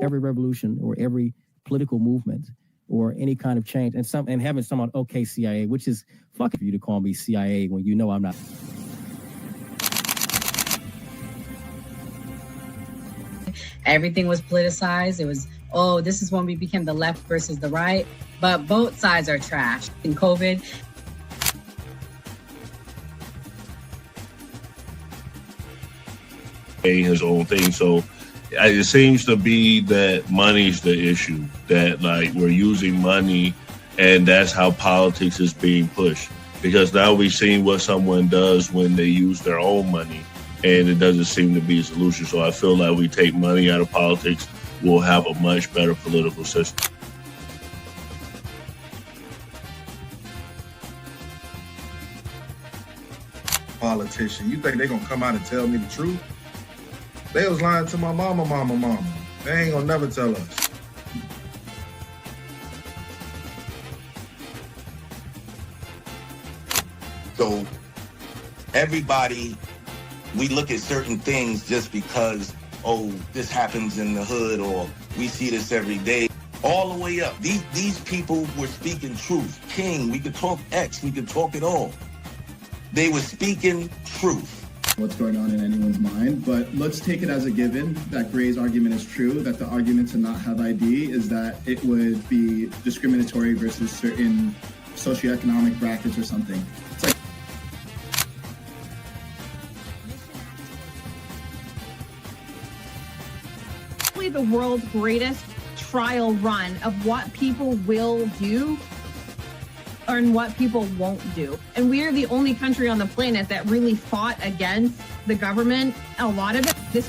every revolution or every political movement or any kind of change, and having someone, okay, CIA, which is fucking for you to call me CIA when you know I'm not. Everything was politicized. It was, oh, this is when we became the left versus the right. But both sides are trash. In COVID, his own thing. So it seems to be that money's the issue, that like we're using money and that's how politics is being pushed. Because now we've seen what someone does when they use their own money and it doesn't seem to be a solution. So I feel like we take money out of politics, we'll have a much better political system. Politician, you think they're gonna come out and tell me the truth? They was lying to my mama. They ain't gonna never tell us. So everybody, we look at certain things just because, oh, this happens in the hood or we see this every day. All the way up. These people were speaking truth. King, we could talk X, we could talk it all. They were speaking truth. What's going on in anyone's mind, but let's take it as a given that Gray's argument is true, that the argument to not have ID is that it would be discriminatory versus certain socioeconomic brackets or something. It's like the world's greatest trial run of what people will do and what people won't do. And we are the only country on the planet that really fought against the government. A lot of it, because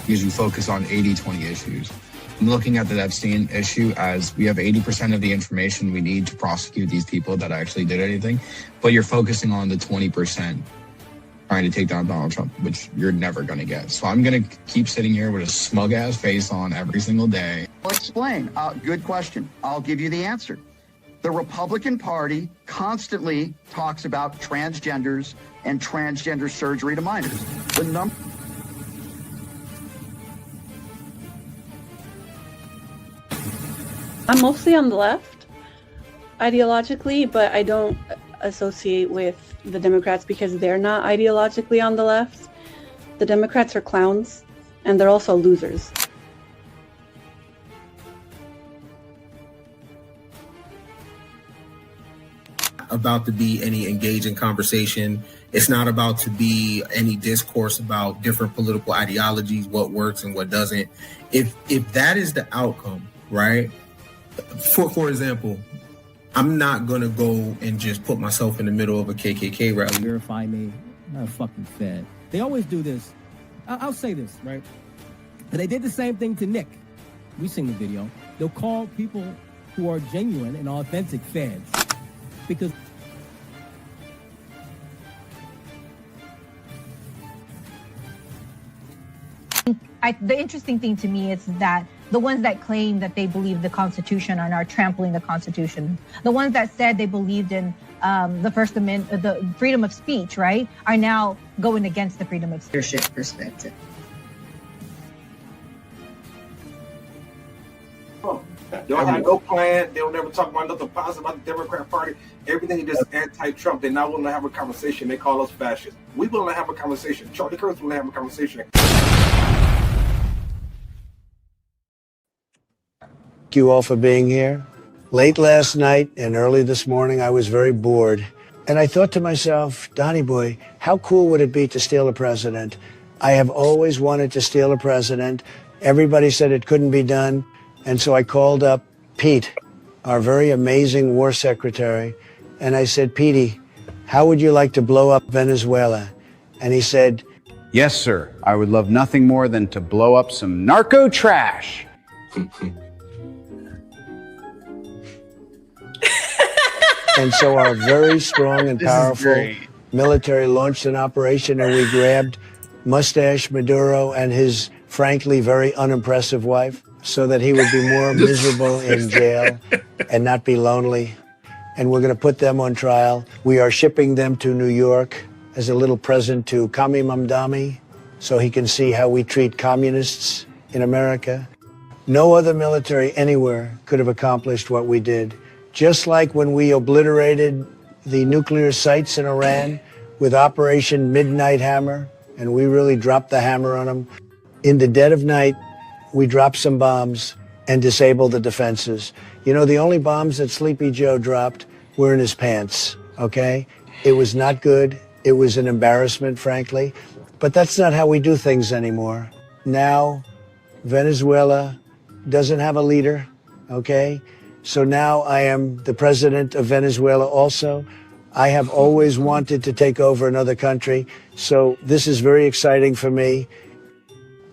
you focus on 80-20 issues. I'm looking at the Epstein issue as we have 80% of the information we need to prosecute these people that actually did anything, but you're focusing on the 20% trying to take down Donald Trump, which you're never going to get. So I'm going to keep sitting here with a smug-ass face on every single day. I'll explain. Good question. I'll give you the answer. The Republican Party constantly talks about transgenders and transgender surgery to minors. I'm mostly on the left, ideologically, but I don't associate with the Democrats because they're not ideologically on the left. The Democrats are clowns, and they're also losers. About to be any engaging conversation. It's not about to be any discourse about different political ideologies, what works and what doesn't. If that is the outcome, right? For example, I'm not gonna go and just put myself in the middle of a KKK rally. Verify me, not fucking Fed. They always do this. I'll say this, right? And they did the same thing to Nick. We've seen the video. They'll call people who are genuine and authentic Feds because the interesting thing to me is that the ones that claim that they believe the Constitution are now trampling the Constitution. The ones that said they believed in the First Amendment, the freedom of speech, right, are now going against the freedom of leadership perspective. They don't have no plan. They don't ever talk about nothing positive about the Democrat Party. Everything is just anti-Trump. They're not willing to have a conversation. They call us fascists. We willing to have a conversation. Charlie Kirk's willing to have a conversation. Thank you all for being here. Late last night and early this morning, I was very bored. And I thought to myself, Donnie boy, how cool would it be to steal a president? I have always wanted to steal a president. Everybody said it couldn't be done. And so I called up Pete, our very amazing war secretary. And I said, Petey, how would you like to blow up Venezuela? And he said, yes, sir. I would love nothing more than to blow up some narco trash. And so our very strong and powerful military launched an operation, and we grabbed Mustache Maduro and his, frankly, very unimpressive wife so that he would be more miserable in jail and not be lonely. And we're going to put them on trial. We are shipping them to New York. as a little present to Kami Mamdani so he can see how we treat communists in America. No other military anywhere could have accomplished what we did. Just like when we obliterated the nuclear sites in Iran with Operation Midnight Hammer, and we really dropped the hammer on them. In the dead of night, we dropped some bombs and disabled the defenses. You know, the only bombs that Sleepy Joe dropped were in his pants, okay? It was not good. It was an embarrassment, frankly. But that's not how we do things anymore. Now, Venezuela doesn't have a leader, okay? So now I am the president of Venezuela also. I have always wanted to take over another country. So this is very exciting for me.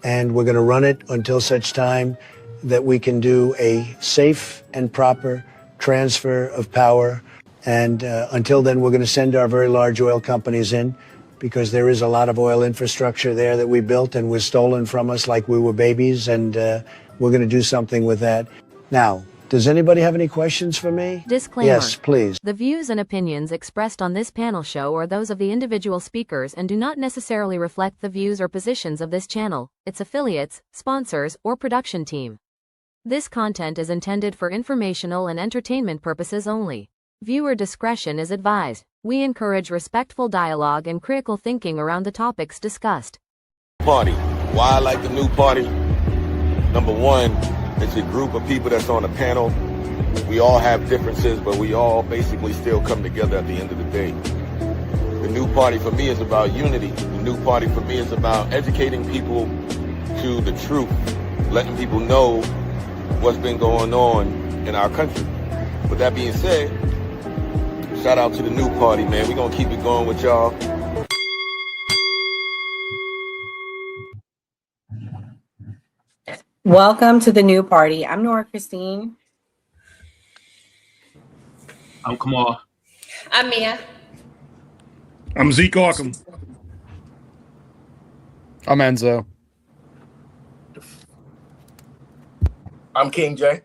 And we're going to run it until such time that we can do a safe and proper transfer of power. And until then, we're going to send our very large oil companies in because there is a lot of oil infrastructure there that we built and was stolen from us like we were babies. And we're going to do something with that. Now, does anybody have any questions for me? Disclaimer. Yes, please. The views and opinions expressed on this panel show are those of the individual speakers and do not necessarily reflect the views or positions of this channel, its affiliates, sponsors, or production team. This content is intended for informational and entertainment purposes only. Viewer discretion is advised. We encourage respectful dialogue and critical thinking around the topics discussed. Party. Why I like the new party? Number one, it's a group of people that's on a panel. We all have differences, but we all basically still come together at the end of the day. The new party for me is about unity. The new party for me is about educating people to the truth, letting people know what's been going on in our country. With that being said, shout out to the new party, man. We're going to keep it going with y'all. Welcome to the new party. I'm Nora Christine. I'm Kamal. I'm Mia. I'm Zeke Arkham. I'm Enzo. I'm King J.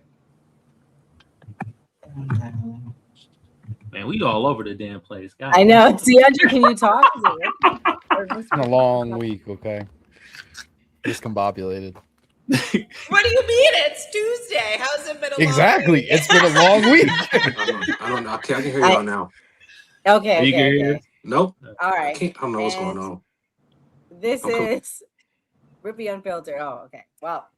Man, we all over the damn place. God. I know. DeAndre, can you talk? It's been a long week, okay? Discombobulated. What do you mean? It's Tuesday. How's it been a Exactly. long week? It's been a long week. I don't know. I can hear y'all now. Okay. Nope. All right. I don't know what's going on. This Okay. is Rippy Unfiltered. Oh, okay. Well,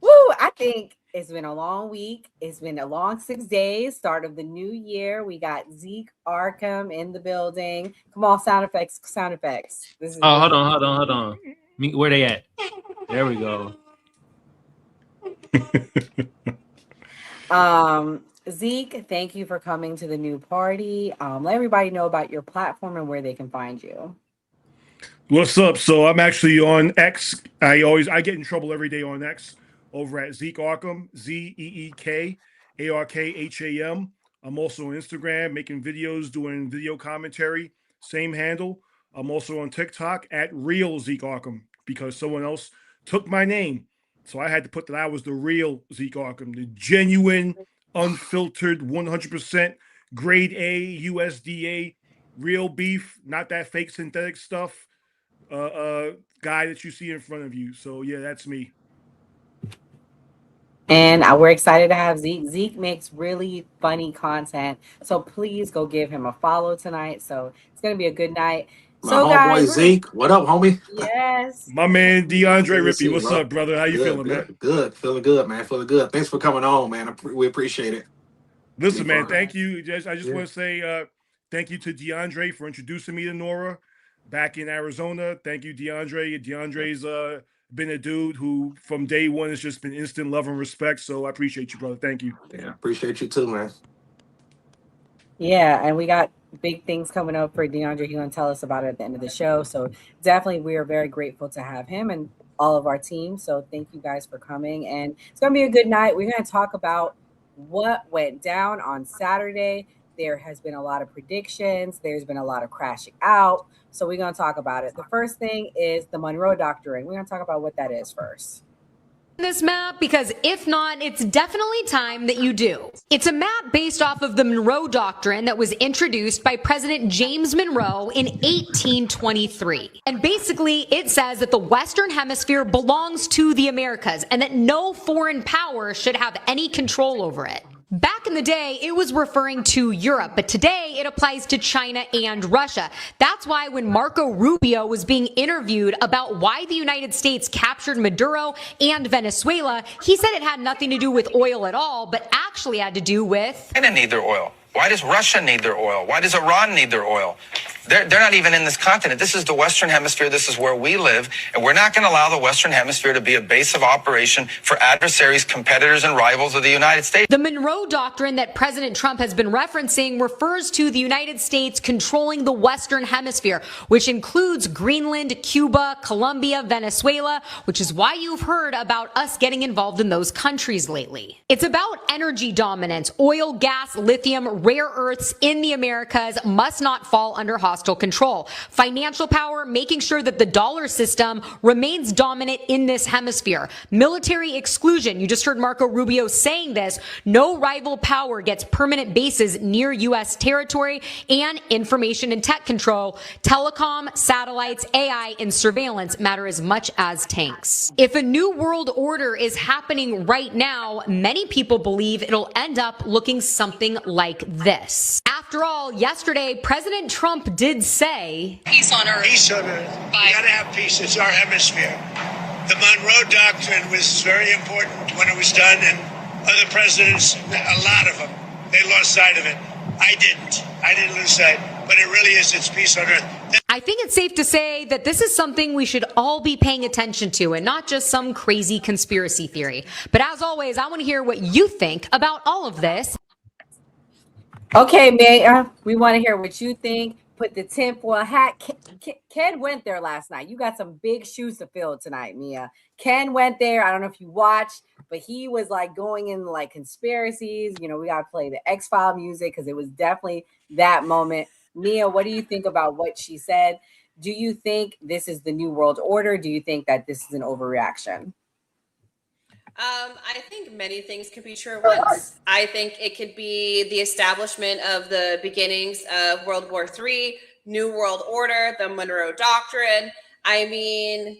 woo! I think it's been a long week. It's been a long 6 days. Start of the new year. We got Zeke Arkham in the building. Come on, sound effects. This is Hold on. Where they at? There we go. Zeke, thank you for coming to the new party. Let everybody know about your platform and where they can find you. What's up? So I'm actually on X. I get in trouble every day on X over at Zeke Arkham, ZeekArkham. I'm also on Instagram making videos, doing video commentary, same handle. I'm also on TikTok at Real Zeke Arkham because someone else took my name. So I had to put that I was the real Zeke Arkham, the genuine, unfiltered, 100% grade A, USDA, real beef, not that fake synthetic stuff, guy that you see in front of you. So yeah, that's me. And we're excited to have Zeke. Zeke makes really funny content. So please go give him a follow tonight. So it's going to be a good night. My So homeboy guys, Zeke. What up, homie? Yes. My man DeAndre Rippy, what's bro. up, brother? How you feeling, man? Good. Feeling good, man. Feeling good. Thanks for coming on, man. We appreciate it. Listen, man, thank you. I just want to say thank you to DeAndre for introducing me to Nora back in Arizona. Thank you, DeAndre. DeAndre's been a dude who from day one has just been instant love and respect. So I appreciate you, brother. Thank you. Yeah, appreciate you too, man. Yeah, and we got big things coming up for DeAndre. He's going to tell us about it at the end of the show. So definitely we are very grateful to have him and all of our team. So thank you guys for coming. And it's going to be a good night. We're going to talk about what went down on Saturday. There has been a lot of predictions. There's been a lot of crashing out. So we're going to talk about it. The first thing is the Monroe Doctrine. We're going to talk about what that is first. this map? Because if not, it's definitely time that you do. It's a map based off of the Monroe Doctrine that was introduced by President James Monroe in 1823. And basically, it says that the Western Hemisphere belongs to the Americas and that no foreign power should have any control over it. Back in the day, it was referring to Europe, but today it applies to China and Russia. That's why when Marco Rubio was being interviewed about why the United States captured Maduro and Venezuela, he said it had nothing to do with oil at all, but actually had to do with... China need their oil. Why does Russia need their oil? Why does Iran need their oil? They're not even in this continent. This is the Western Hemisphere. This is where we live. And we're not going to allow the Western Hemisphere to be a base of operation for adversaries, competitors, and rivals of the United States. The Monroe Doctrine that President Trump has been referencing refers to the United States controlling the Western Hemisphere, which includes Greenland, Cuba, Colombia, Venezuela, which is why you've heard about us getting involved in those countries lately. It's about energy dominance. Oil, gas, lithium, rare earths in the Americas must not fall under hostile control. Financial power, making sure that the dollar system remains dominant in this hemisphere. Military exclusion. You just heard Marco Rubio saying this. No rival power gets permanent bases near U.S. territory, and information and tech control. Telecom, satellites, AI, and surveillance matter as much as tanks. If a new world order is happening right now, many people believe it'll end up looking something like this. After all, yesterday, President Trump did say, peace on earth. Peace on earth. We gotta have peace. It's our hemisphere. The Monroe Doctrine was very important when it was done, and other presidents, a lot of them, they lost sight of it. I didn't lose sight, but it really is, it's peace on earth. I think it's safe to say that this is something we should all be paying attention to and not just some crazy conspiracy theory. But as always, I want to hear what you think about all of this. Okay, Mia, we want to hear what you think. Put the tinfoil hat. Ken went there last night. You got some big shoes to fill tonight, Mia. Ken went there. I don't know if you watched, but he was like going in like conspiracies. You know, we got to play the X-File music because it was definitely that moment. Mia, what do you think about what she said? Do you think this is the new world order? Do you think that this is an overreaction? I think many things could be true at once. I think it could be the establishment of the beginnings of World War III, New World Order, the Monroe Doctrine. I mean,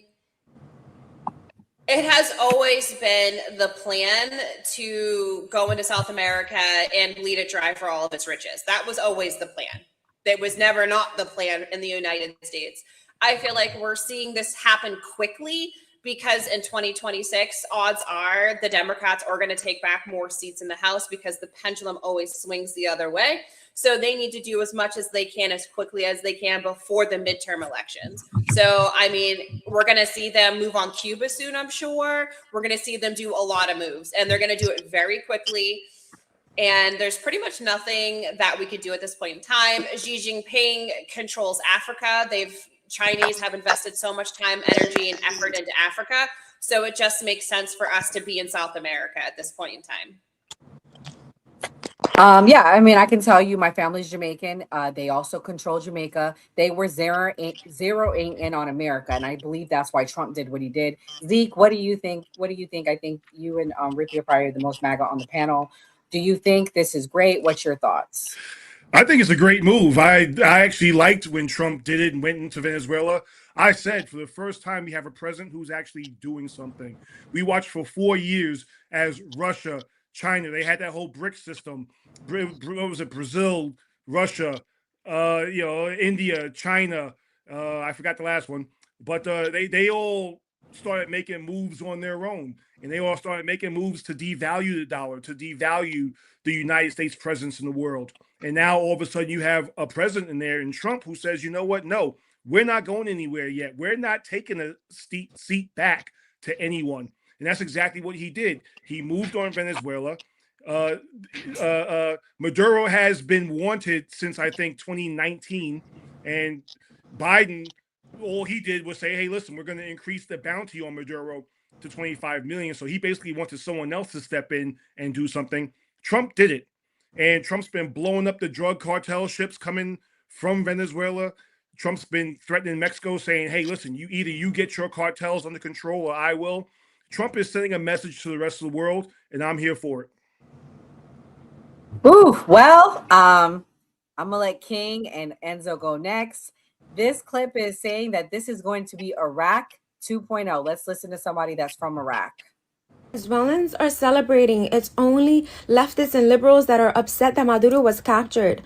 it has always been the plan to go into South America and bleed it dry for all of its riches. That was always the plan. That was never not the plan in the United States. I feel like we're seeing this happen quickly because in 2026, odds are the Democrats are going to take back more seats in the House because the pendulum always swings the other way. So they need to do as much as they can as quickly as they can before the midterm elections. So, I mean, we're going to see them move on Cuba soon, I'm sure. We're going to see them do a lot of moves, and they're going to do it very quickly. And there's pretty much nothing that we could do at this point in time. Xi Jinping controls Africa. Chinese have invested so much time, energy, and effort into Africa. So it just makes sense for us to be in South America at this point in time. Yeah, I mean, I can tell you my family's Jamaican. They also control Jamaica. They were zeroing in on America. And I believe that's why Trump did what he did. Zeke, what do you think? I think you and Ricky are probably the most MAGA on the panel. Do you think this is great? What's your thoughts? I think it's a great move. I actually liked when Trump did it and went into Venezuela. I said for the first time we have a president who's actually doing something. We watched for 4 years as Russia, China, they had that whole BRICS system. What was it? Brazil, Russia, India, China. I forgot the last one, but they all started making moves on their own, and they all started making moves to devalue the dollar, to devalue the United States presence in the world. And now all of a sudden you have a president in there in Trump who says, you know what? No, we're not going anywhere yet. We're not taking a seat back to anyone. And that's exactly what he did. He moved on Venezuela. Maduro has been wanted since, I think, 2019. And Biden, all he did was say, hey, listen, we're going to increase the bounty on Maduro to 25 million. So he basically wanted someone else to step in and do something. Trump did it. And Trump's been blowing up the drug cartel ships coming from Venezuela. Trump's been threatening Mexico, saying, hey, listen, you get your cartels under control or I will. Trump is sending a message to the rest of the world, and I'm here for it. Ooh, well, I'm gonna let King and Enzo go next. This clip is saying that this is going to be Iraq 2.0. Let's listen to somebody that's from Iraq. Venezuelans are celebrating. It's only leftists and liberals that are upset that Maduro was captured.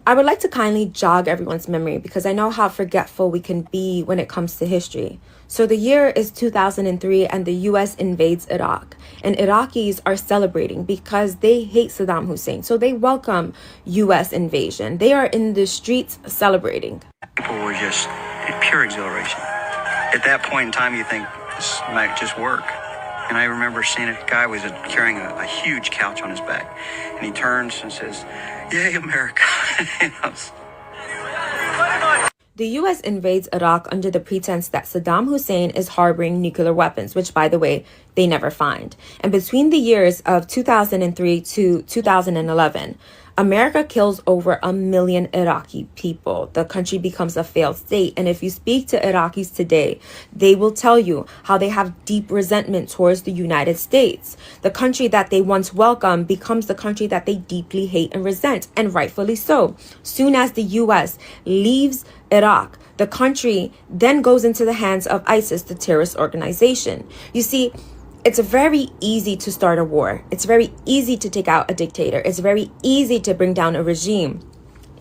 I would like to kindly jog everyone's memory because I know how forgetful we can be when it comes to history. So the year is 2003 and the US invades Iraq. And Iraqis are celebrating because they hate Saddam Hussein. So they welcome US invasion. They are in the streets celebrating. People were just pure exhilaration. At that point in time, you think this might just work. And I remember seeing a guy was carrying a huge couch on his back. And he turns and says, "Yay, America." The US invades Iraq under the pretense that Saddam Hussein is harboring nuclear weapons, which, by the way, they never find. And between the years of 2003 to 2011, America kills over 1 million Iraqi people. The country becomes a failed state. And if you speak to Iraqis today, they will tell you how they have deep resentment towards the United States. The country that they once welcomed becomes the country that they deeply hate and resent, and rightfully so. Soon as the US leaves Iraq, the country then goes into the hands of ISIS, the terrorist organization. You see, it's very easy to start a war. It's very easy to take out a dictator. It's very easy to bring down a regime.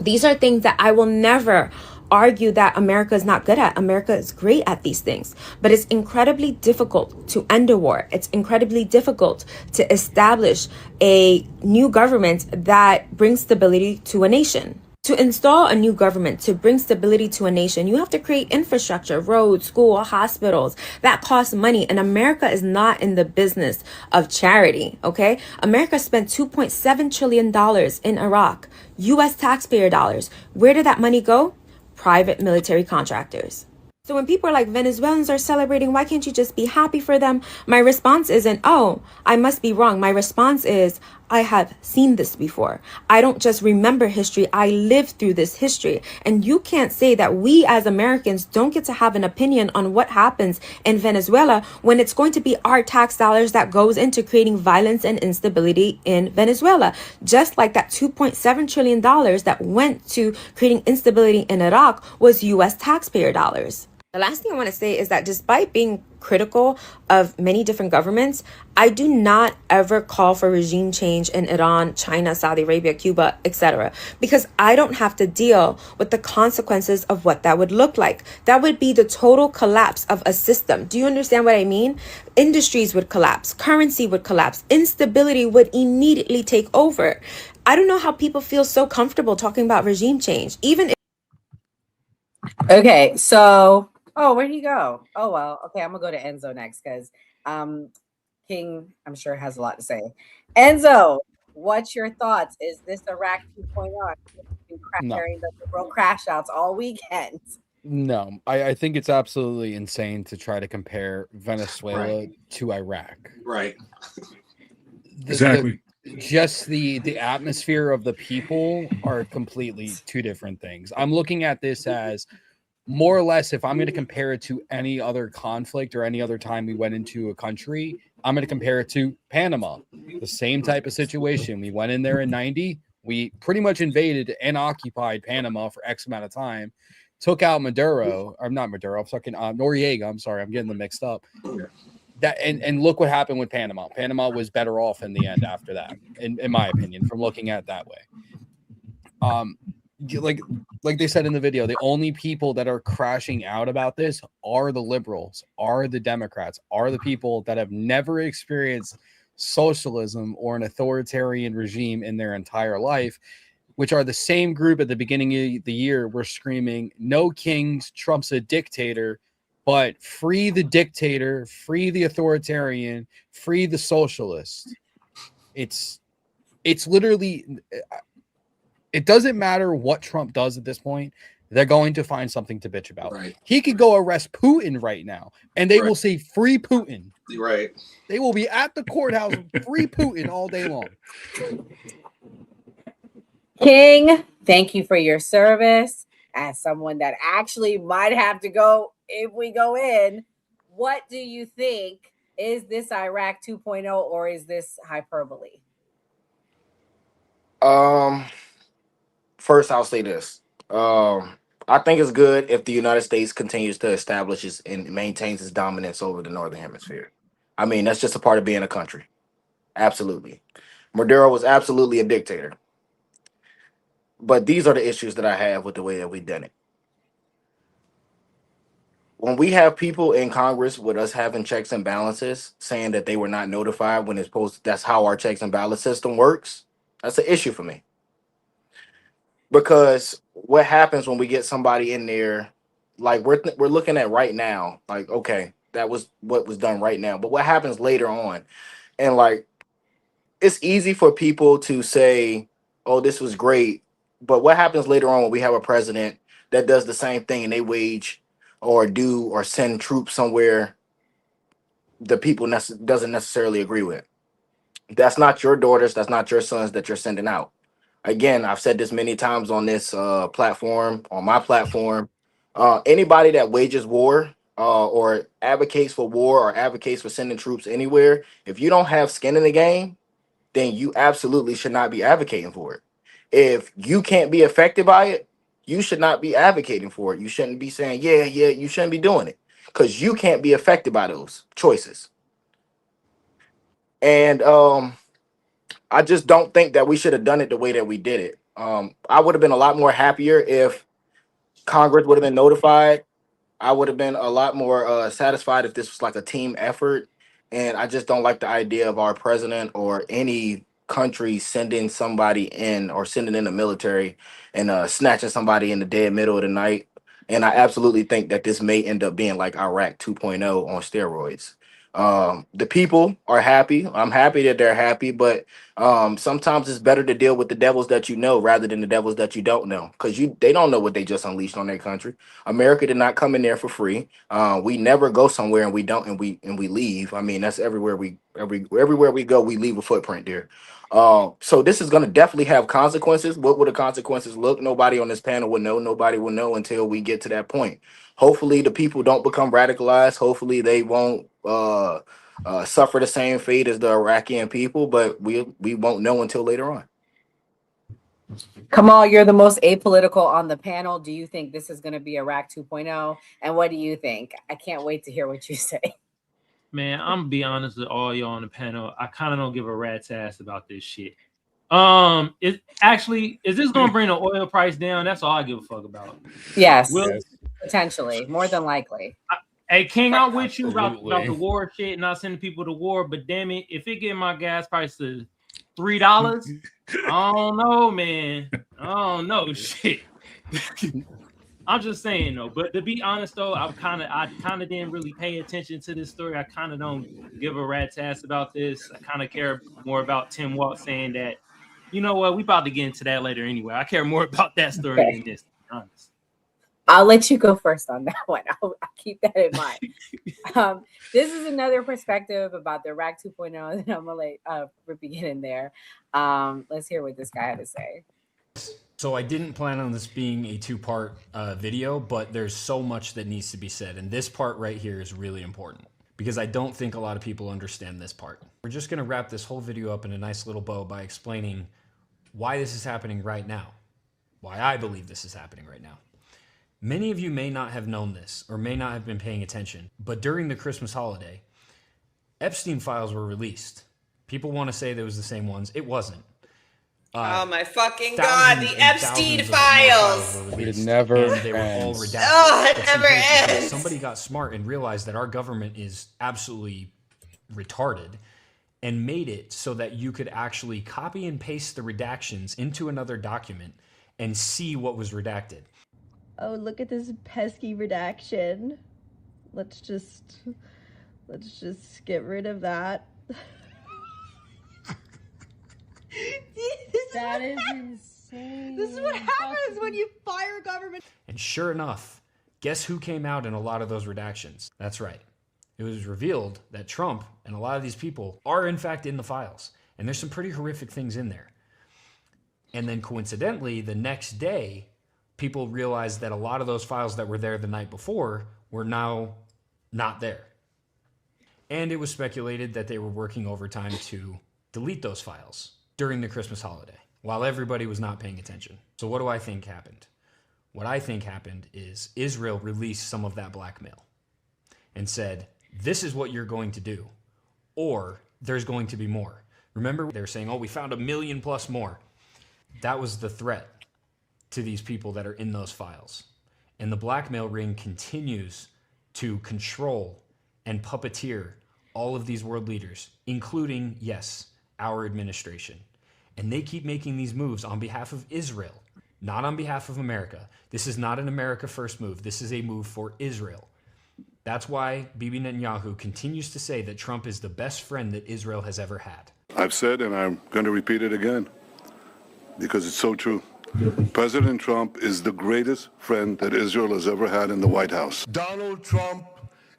These are things that I will never argue that America is not good at. America is great at these things, but it's incredibly difficult to end a war. It's incredibly difficult to establish a new government that brings stability to a nation. To install a new government, to bring stability to a nation, you have to create infrastructure, roads, school, hospitals. That costs money. And America is not in the business of charity, okay? America spent $2.7 trillion in Iraq, US taxpayer dollars. Where did that money go? Private military contractors. So when people are like, Venezuelans are celebrating, why can't you just be happy for them? My response isn't, oh, I must be wrong. My response is, I have seen this before. I don't just remember history. I lived through this history. And you can't say that we as Americans don't get to have an opinion on what happens in Venezuela when it's going to be our tax dollars that goes into creating violence and instability in Venezuela. Just like that $2.7 trillion that went to creating instability in Iraq was US taxpayer dollars. The last thing I want to say is that despite being critical of many different governments, I do not ever call for regime change in Iran, China, Saudi Arabia, Cuba, etc. because I don't have to deal with the consequences of what that would look like. That would be the total collapse of a system. Do you understand what I mean? Industries would collapse, currency would collapse, instability would immediately take over. I don't know how people feel so comfortable talking about regime change, even if Okay, so where'd he go? Oh well, okay, I'm gonna go to Enzo next because King, I'm sure, has a lot to say. Enzo, what's your thoughts? Is this Iraq 2.0? No. Carrying the liberal crash outs all weekend. No, I think it's absolutely insane to try to compare Venezuela to Iraq. Right. Exactly. Just the atmosphere of the people are completely two different things. I'm looking at this as more or less, if I'm going to compare it to any other conflict or any other time we went into a country, I'm going to compare it to Panama. The same type of situation. We went in there in 90. We pretty much invaded and occupied Panama for X amount of time, took out Maduro, or not Maduro, fucking Noriega. I'm sorry, I'm getting them mixed up. That and look what happened with Panama. Panama was better off in the end after that, in my opinion, from looking at it that way. Like they said in the video, the only people that are crashing out about this are the liberals, are the Democrats, are the people that have never experienced socialism or an authoritarian regime in their entire life, which are the same group at the beginning of the year were screaming, "No kings, Trump's a dictator, but free the dictator, free the authoritarian, free the socialist." It's literally, it doesn't matter what Trump does at this point. They're going to find something to bitch about. Right. He could go arrest Putin right now, and they will say free Putin. Right. They will be at the courthouse, free Putin all day long. King, thank you for your service. As someone that actually might have to go if we go in, what do you think Is this Iraq 2.0 or is this hyperbole? First, I'll say this. I think it's good if the United States continues to establish and maintains its dominance over the Northern Hemisphere. I mean, that's just a part of being a country. Absolutely. Maduro was absolutely a dictator. But these are the issues that I have with the way that we done it. When we have people in Congress with us having checks and balances saying that they were not notified when it's supposed that's how our checks and balance system works, that's an issue for me. Because what happens when we get somebody in there, like we're looking at right now, like, okay, that was what was done right now. But what happens later on? And like it's easy for people to say, oh, this was great. But what happens later on when we have a president that does the same thing and they wage or do or send troops somewhere the people doesn't necessarily agree with? That's not your daughters, that's not your sons that you're sending out. Again, I've said this many times on this platform, on my platform. Anybody that wages war or advocates for war or advocates for sending troops anywhere, if you don't have skin in the game, then you absolutely should not be advocating for it. If you can't be affected by it, you should not be advocating for it. You shouldn't be saying, yeah, you shouldn't be doing it because you can't be affected by those choices. And I just don't think that we should have done it the way that we did it. I would have been a lot more happier if Congress would have been notified. I would have been a lot more satisfied if this was like a team effort. And I just don't like the idea of our president or any country sending somebody in or sending in the military and snatching somebody in the dead middle of the night. And I absolutely think that this may end up being like Iraq 2.0 on steroids. The people are happy. I'm happy that they're happy, but sometimes it's better to deal with the devils that you know rather than the devils that you don't know, because they don't know what they just unleashed on their country. America did not come in there for free. We never go somewhere and we don't and we leave. I mean, that's everywhere everywhere we go, we leave a footprint there. So this is going to definitely have consequences. What would the consequences look? Nobody on this panel would know. Nobody will know until we get to that point. Hopefully the people don't become radicalized. Hopefully they won't suffer the same fate as the Iraqi people, but we won't know until later on. Kamal, you're the most apolitical on the panel. Do you think this is going to be Iraq 2.0? And what do you think? I can't wait to hear what you say. Man, I'm gonna be honest with all y'all on the panel. I kind of don't give a rat's ass about this shit. Is this gonna bring the oil price down? That's all I give a fuck about. Yes, potentially, more than likely. Hey, King, I'm with you about the war shit and not sending people to war, but damn it, if it get my gas price to $3, I don't know, man. I don't know, shit. I'm just saying though. But to be honest though, I kind of didn't really pay attention to this story. I kind of don't give a rat's ass about this. I kind of care more about Tim Walz saying that, you know what, we about to get into that later anyway. I care more about that story than this, to be honest. I'll let you go first on that one. I'll keep that in mind. This is another perspective about the Iraq 2.0, and then I'm gonna let Rippy get in there. Let's hear what this guy had to say. So I didn't plan on this being a two-part video, but there's so much that needs to be said. And this part right here is really important because I don't think a lot of people understand this part. We're just gonna wrap this whole video up in a nice little bow by explaining why this is happening right now, why I believe this is happening right now. Many of you may not have known this or may not have been paying attention, but during the Christmas holiday, Epstein files were released. People want to say there was the same ones. It wasn't. Oh my fucking God, the Epstein files. It never ends. They were all redacted. Oh, it never ends. Somebody got smart and realized that our government is absolutely retarded and made it so that you could actually copy and paste the redactions into another document and see what was redacted. Oh, look at this pesky redaction. Let's just get rid of that. That is insane. This is what happens when you fire government. And sure enough, guess who came out in a lot of those redactions? That's right. It was revealed that Trump and a lot of these people are in fact in the files. And there's some pretty horrific things in there. And then coincidentally, the next day, people realized that a lot of those files that were there the night before were now not there. And it was speculated that they were working overtime to delete those files during the Christmas holiday while everybody was not paying attention. So what do I think happened? What I think happened is Israel released some of that blackmail and said, this is what you're going to do, or there's going to be more. Remember, they're saying, oh, we found 1 million plus more. That was the threat to these people that are in those files. And the blackmail ring continues to control and puppeteer all of these world leaders, including, yes, our administration. And they keep making these moves on behalf of Israel, not on behalf of America. This is not an America first move. This is a move for Israel. That's why Bibi Netanyahu continues to say that Trump is the best friend that Israel has ever had. I've said, and I'm going to repeat it again, because it's so true. President Trump is the greatest friend that Israel has ever had in the White House. Donald Trump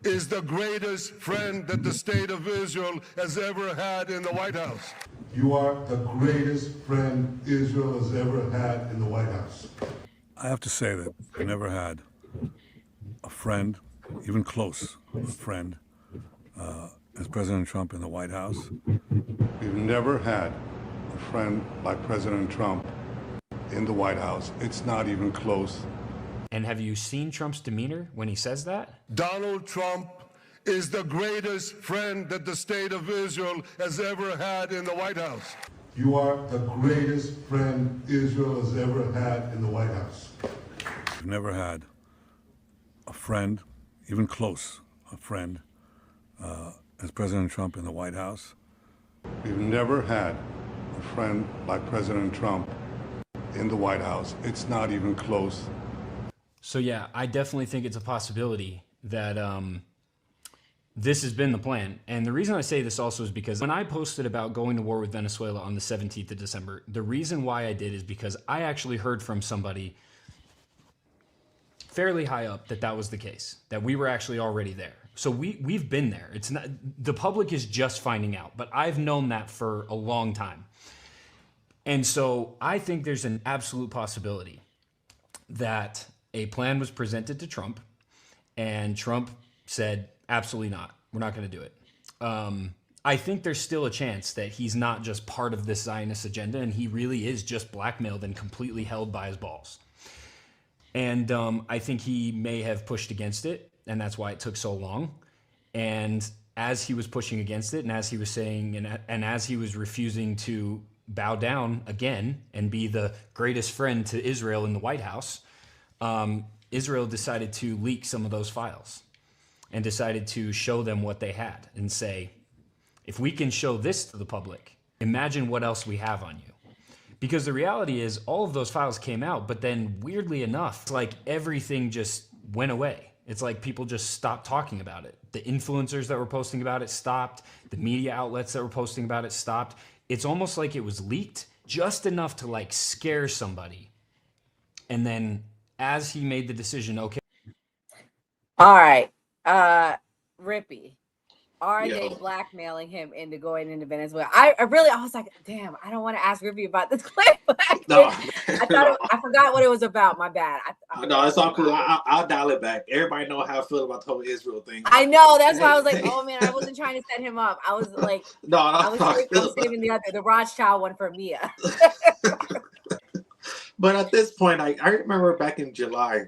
is the greatest friend that the state of Israel has ever had in the White House. You are the greatest friend Israel has ever had in the White House. I have to say that I never had a friend, even close, a friend, as President Trump in the White House. We've never had a friend like President Trump in the White House. It's not even close. And have you seen Trump's demeanor when he says that? Donald Trump is the greatest friend that the state of Israel has ever had in the White House. You are the greatest friend Israel has ever had in the White House. I've never had a friend, even close, a friend, as President Trump in the White House. We've never had a friend like President Trump in the White House. It's not even close. So yeah, I definitely think it's a possibility that this has been the plan. And the reason I say this also is because when I posted about going to war with Venezuela on the 17th of December, the reason why I did is because I actually heard from somebody fairly high up that was the case, that we were actually already there. So we've been there. It's not, the public is just finding out, but I've known that for a long time. And so I think there's an absolute possibility that a plan was presented to Trump and Trump said, absolutely not. We're not going to do it. I think there's still a chance that he's not just part of this Zionist agenda and he really is just blackmailed and completely held by his balls. And I think he may have pushed against it, and that's why it took so long. And as he was pushing against it, and as he was saying, and as he was refusing to bow down again and be the greatest friend to Israel in the White House, Israel decided to leak some of those files and decided to show them what they had and say, if we can show this to the public, imagine what else we have on you. Because the reality is all of those files came out, but then weirdly enough, it's like everything just went away. It's like people just stopped talking about it. The influencers that were posting about it stopped. The media outlets that were posting about it stopped. It's almost like it was leaked just enough to like scare somebody. And then as he made the decision, okay. All right. Rippy. Are Yo. they blackmailing him into going into Venezuela? I was like, damn, I don't want to ask Rippy about this clip. I forgot what it was about. My bad. No, it's all cool. I'll dial it back. Everybody know how I feel about the whole Israel thing. I know. That's why I was like, oh man, I wasn't trying to set him up. I was like, I was saving the Rothschild one for Mia. But at this point, I remember back in July,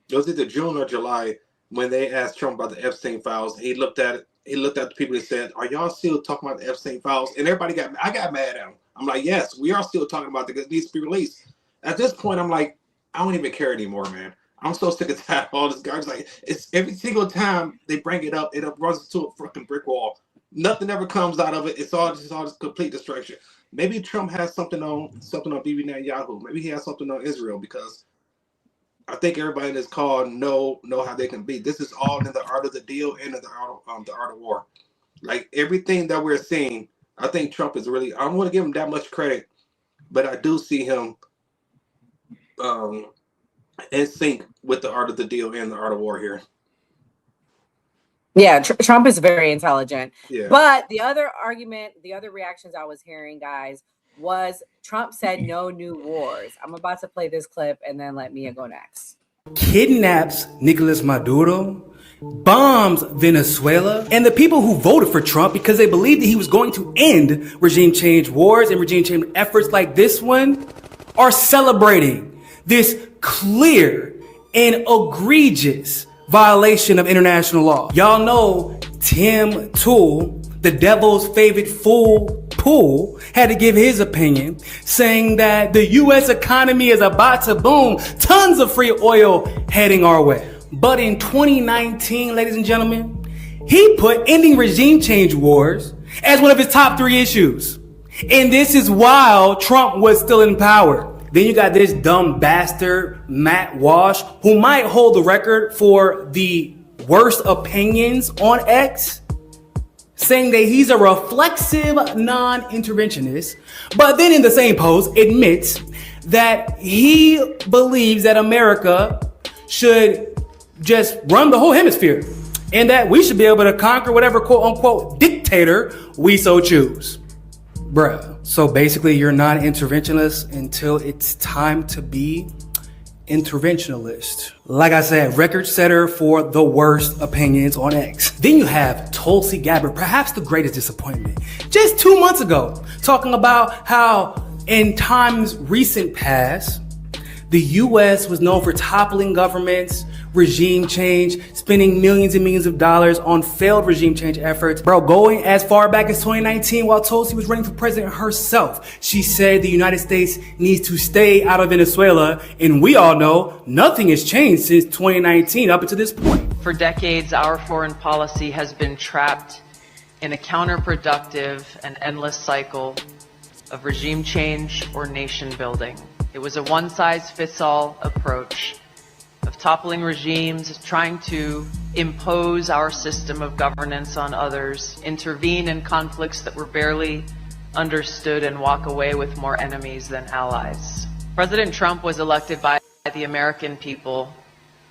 it was either June or July, when they asked Trump about the Epstein files. He looked at it. He looked at the people and said, are y'all still talking about the Epstein files? And everybody I got mad at him. I'm like, yes, we are still talking about it because it needs to be released. At this point, I'm like, I don't even care anymore, man. I'm so sick of tired of all this garbage. Like, it's every single time they bring it up runs into a fucking brick wall. Nothing ever comes out of it. It's all just complete destruction. Maybe Trump has something on Bibi Netanyahu. Maybe he has something on Israel, because I think everybody in this call know how they can be. This is all in the art of the deal and in the art of war. Like everything that we're seeing, I think Trump is really. I don't want to give him that much credit, but I do see him in sync with the art of the deal and the art of war here. Yeah, Trump is very intelligent. Yeah. But the other argument, the other reactions I was hearing, guys, was Trump said no new wars. I'm about to play this clip and then let Mia go next. Kidnaps Nicolas Maduro bombs Venezuela, and the people who voted for Trump because they believed that he was going to end regime change wars and regime change efforts like this one are celebrating this clear and egregious violation of international law. Y'all know Tim Toole, the devil's favorite fool, Poole, had to give his opinion, saying that the U.S. economy is about to boom, tons of free oil heading our way. But in 2019, ladies and gentlemen, he put ending regime change wars as one of his top 3 issues. And this is while Trump was still in power. Then you got this dumb bastard, Matt Walsh, who might hold the record for the worst opinions on X, saying that he's a reflexive non-interventionist, but then in the same post admits that he believes that America should just run the whole hemisphere and that we should be able to conquer whatever quote-unquote dictator we so choose. Bruh. So basically you're non-interventionist until it's time to be interventionalist. Like I said, record setter for the worst opinions on X. Then you have Tulsi Gabbard, perhaps the greatest disappointment. Just 2 months ago, talking about how in times recent past, the US was known for toppling governments, regime change, spending millions and millions of dollars on failed regime change efforts. Bro, going as far back as 2019 while Tulsi was running for president herself, she said the United States needs to stay out of Venezuela. And we all know nothing has changed since 2019 up until this point. For decades, our foreign policy has been trapped in a counterproductive and endless cycle of regime change or nation building. It was a one-size-fits-all approach of toppling regimes, trying to impose our system of governance on others, intervene in conflicts that were barely understood, and walk away with more enemies than allies. President Trump was elected by the American people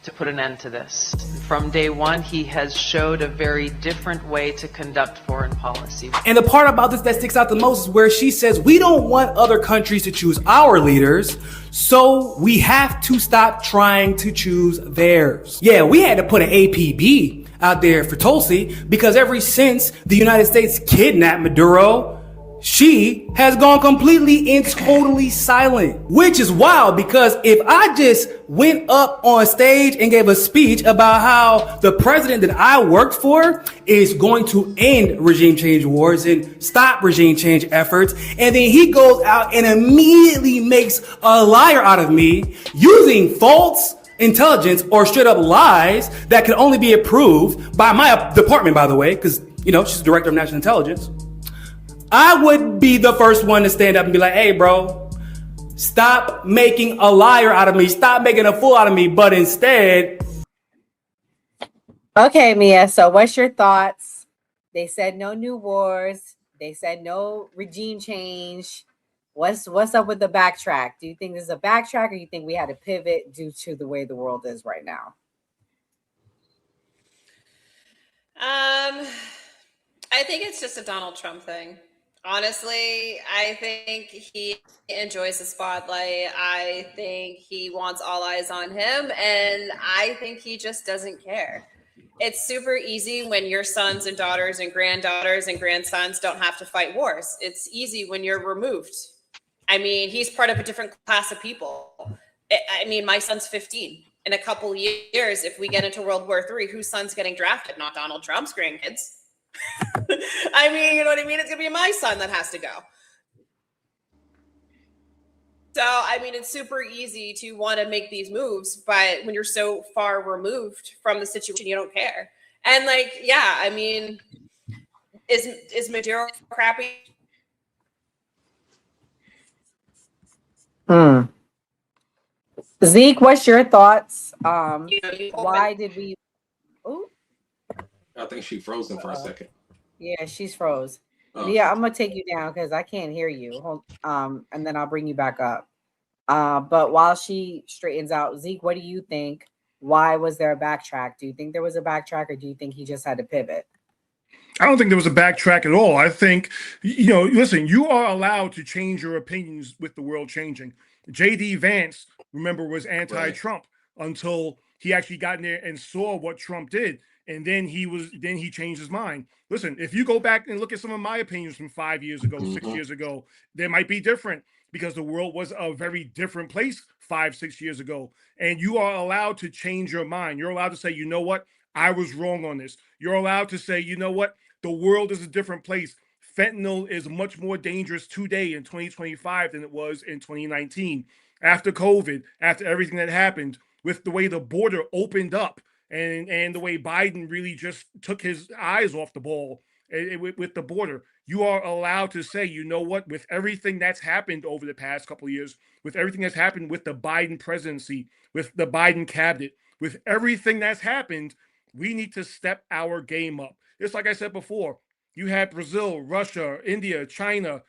to put an end to this. From day one, he has showed a very different way to conduct foreign policy. And the part about this that sticks out the most is where she says we don't want other countries to choose our leaders, so we have to stop trying to choose theirs. Yeah, we had to put an APB out there for Tulsi because ever since the United States kidnapped Maduro, she has gone completely and totally silent, which is wild because if I just went up on stage and gave a speech about how the president that I worked for is going to end regime change wars and stop regime change efforts, and then he goes out and immediately makes a liar out of me using false intelligence or straight up lies that can only be approved by my department, by the way, because, you know, she's the director of national intelligence. I would be the first one to stand up and be like, hey, bro, stop making a liar out of me. Stop making a fool out of me. But instead. Okay, Mia. So what's your thoughts? They said no new wars. They said no regime change. What's up with the backtrack? Do you think this is a backtrack or you think we had to pivot due to the way the world is right now? I think it's just a Donald Trump thing. Honestly, I think he enjoys the spotlight. I think he wants all eyes on him, and I think he just doesn't care. It's super easy when your sons and daughters and granddaughters and grandsons don't have to fight wars. It's easy when you're removed. I mean, he's part of a different class of people. I mean, my son's 15. In a couple years, if we get into World War III, whose son's getting drafted? Not Donald Trump's grandkids. I mean, you know what I mean? It's going to be my son that has to go. So, I mean, it's super easy to want to make these moves, but when you're so far removed from the situation, you don't care. And like, yeah, I mean, is Maduro crappy? Zeke, what's your thoughts? Why did we? Ooh. I think she frozen for a second. Yeah, she's froze. Oh. Yeah, I'm gonna take you down because I can't hear you. And then I'll bring you back up. But while she straightens out, Zeke, what do you think? Why was there a backtrack? Do you think there was a backtrack, or do you think he just had to pivot? I don't think there was a backtrack at all. I think, you know, listen, you are allowed to change your opinions with the world changing. J.D. Vance, remember, was anti-Trump until he actually got in there and saw what Trump did. and then he changed his mind. Listen, if you go back and look at some of my opinions from 5 years ago, 6 years ago, they might be different because the world was a very different place 5, 6 years ago. And you are allowed to change your mind. You're allowed to say, you know what? I was wrong on this. You're allowed to say, you know what? The world is a different place. Fentanyl is much more dangerous today in 2025 than it was in 2019. After COVID, after everything that happened, with the way the border opened up and the way Biden really just took his eyes off the ball with the border, you are allowed to say, you know what, with everything that's happened over the past couple of years, with everything that's happened with the Biden presidency, with the Biden cabinet, with everything that's happened, we need to step our game up. It's like I said before, you had Brazil, Russia, India, China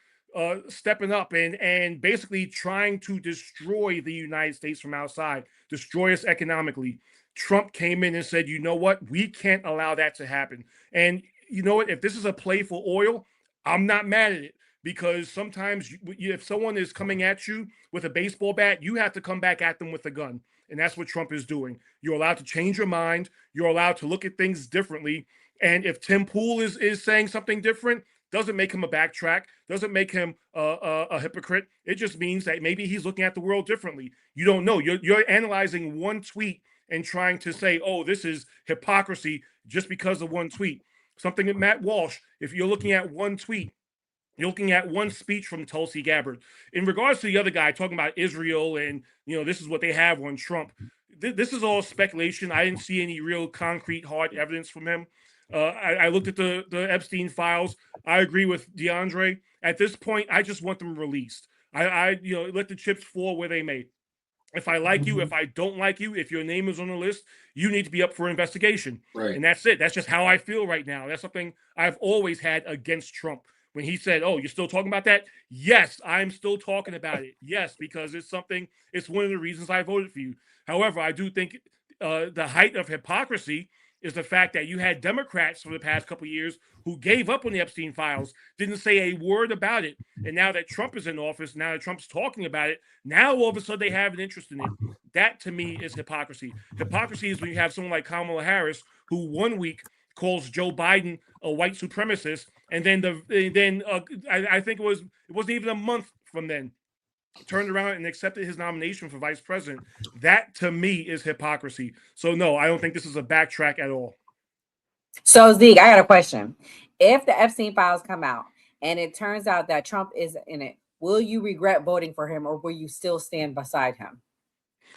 stepping up and basically trying to destroy the United States from outside, destroy us economically. Trump came in and said, you know what? We can't allow that to happen. And you know what? If this is a play for oil, I'm not mad at it, because sometimes if someone is coming at you with a baseball bat, you have to come back at them with a gun. And that's what Trump is doing. You're allowed to change your mind. You're allowed to look at things differently. And if Tim Pool is saying something different, doesn't make him a backtrack, doesn't make him a hypocrite. It just means that maybe he's looking at the world differently. You don't know. You're analyzing one tweet and trying to say, oh, this is hypocrisy just because of one tweet. Something that Matt Walsh, if you're looking at one tweet, you're looking at one speech from Tulsi Gabbard. In regards to the other guy talking about Israel and, this is what they have on Trump. This is all speculation. I didn't see any real concrete, hard evidence from him. I looked at the Epstein files. I agree with DeAndre. At this point, I just want them released. I let the chips fall where they may. If I like you, if I don't like you, if your name is on the list, you need to be up for investigation. Right. And that's it. That's just how I feel right now. That's something I've always had against Trump. When he said, oh, you're still talking about that? Yes, I'm still talking about it. Yes, because it's one of the reasons I voted for you. However, I do think the height of hypocrisy is the fact that you had Democrats for the past couple of years who gave up on the Epstein files, didn't say a word about it. And now that Trump is in office, now that Trump's talking about it, now all of a sudden they have an interest in it. That to me is hypocrisy. Hypocrisy is when you have someone like Kamala Harris, who 1 week calls Joe Biden a white supremacist, and then I think it wasn't even a month from then, turned around and accepted his nomination for vice president. That to me is hypocrisy. So no, I don't think this is a backtrack at all. So Zeke, I got a question. If the Epstein files come out and it turns out that Trump is in it, will you regret voting for him, or will you still stand beside him?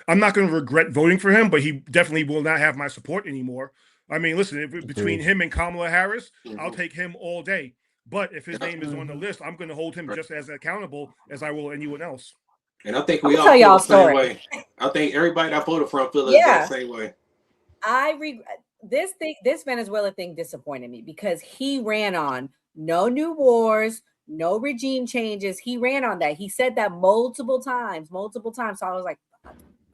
I'm not going to regret voting for him, but he definitely will not have my support anymore. I mean, listen, between him and Kamala Harris, I'll take him all day. But if his name is on the list, I'm going to hold him just as accountable as I will anyone else. And I think we all feel the same way. I think everybody that voted for him feels that same way. This Venezuela thing disappointed me because he ran on no new wars, no regime changes. He ran on that. He said that multiple times. So I was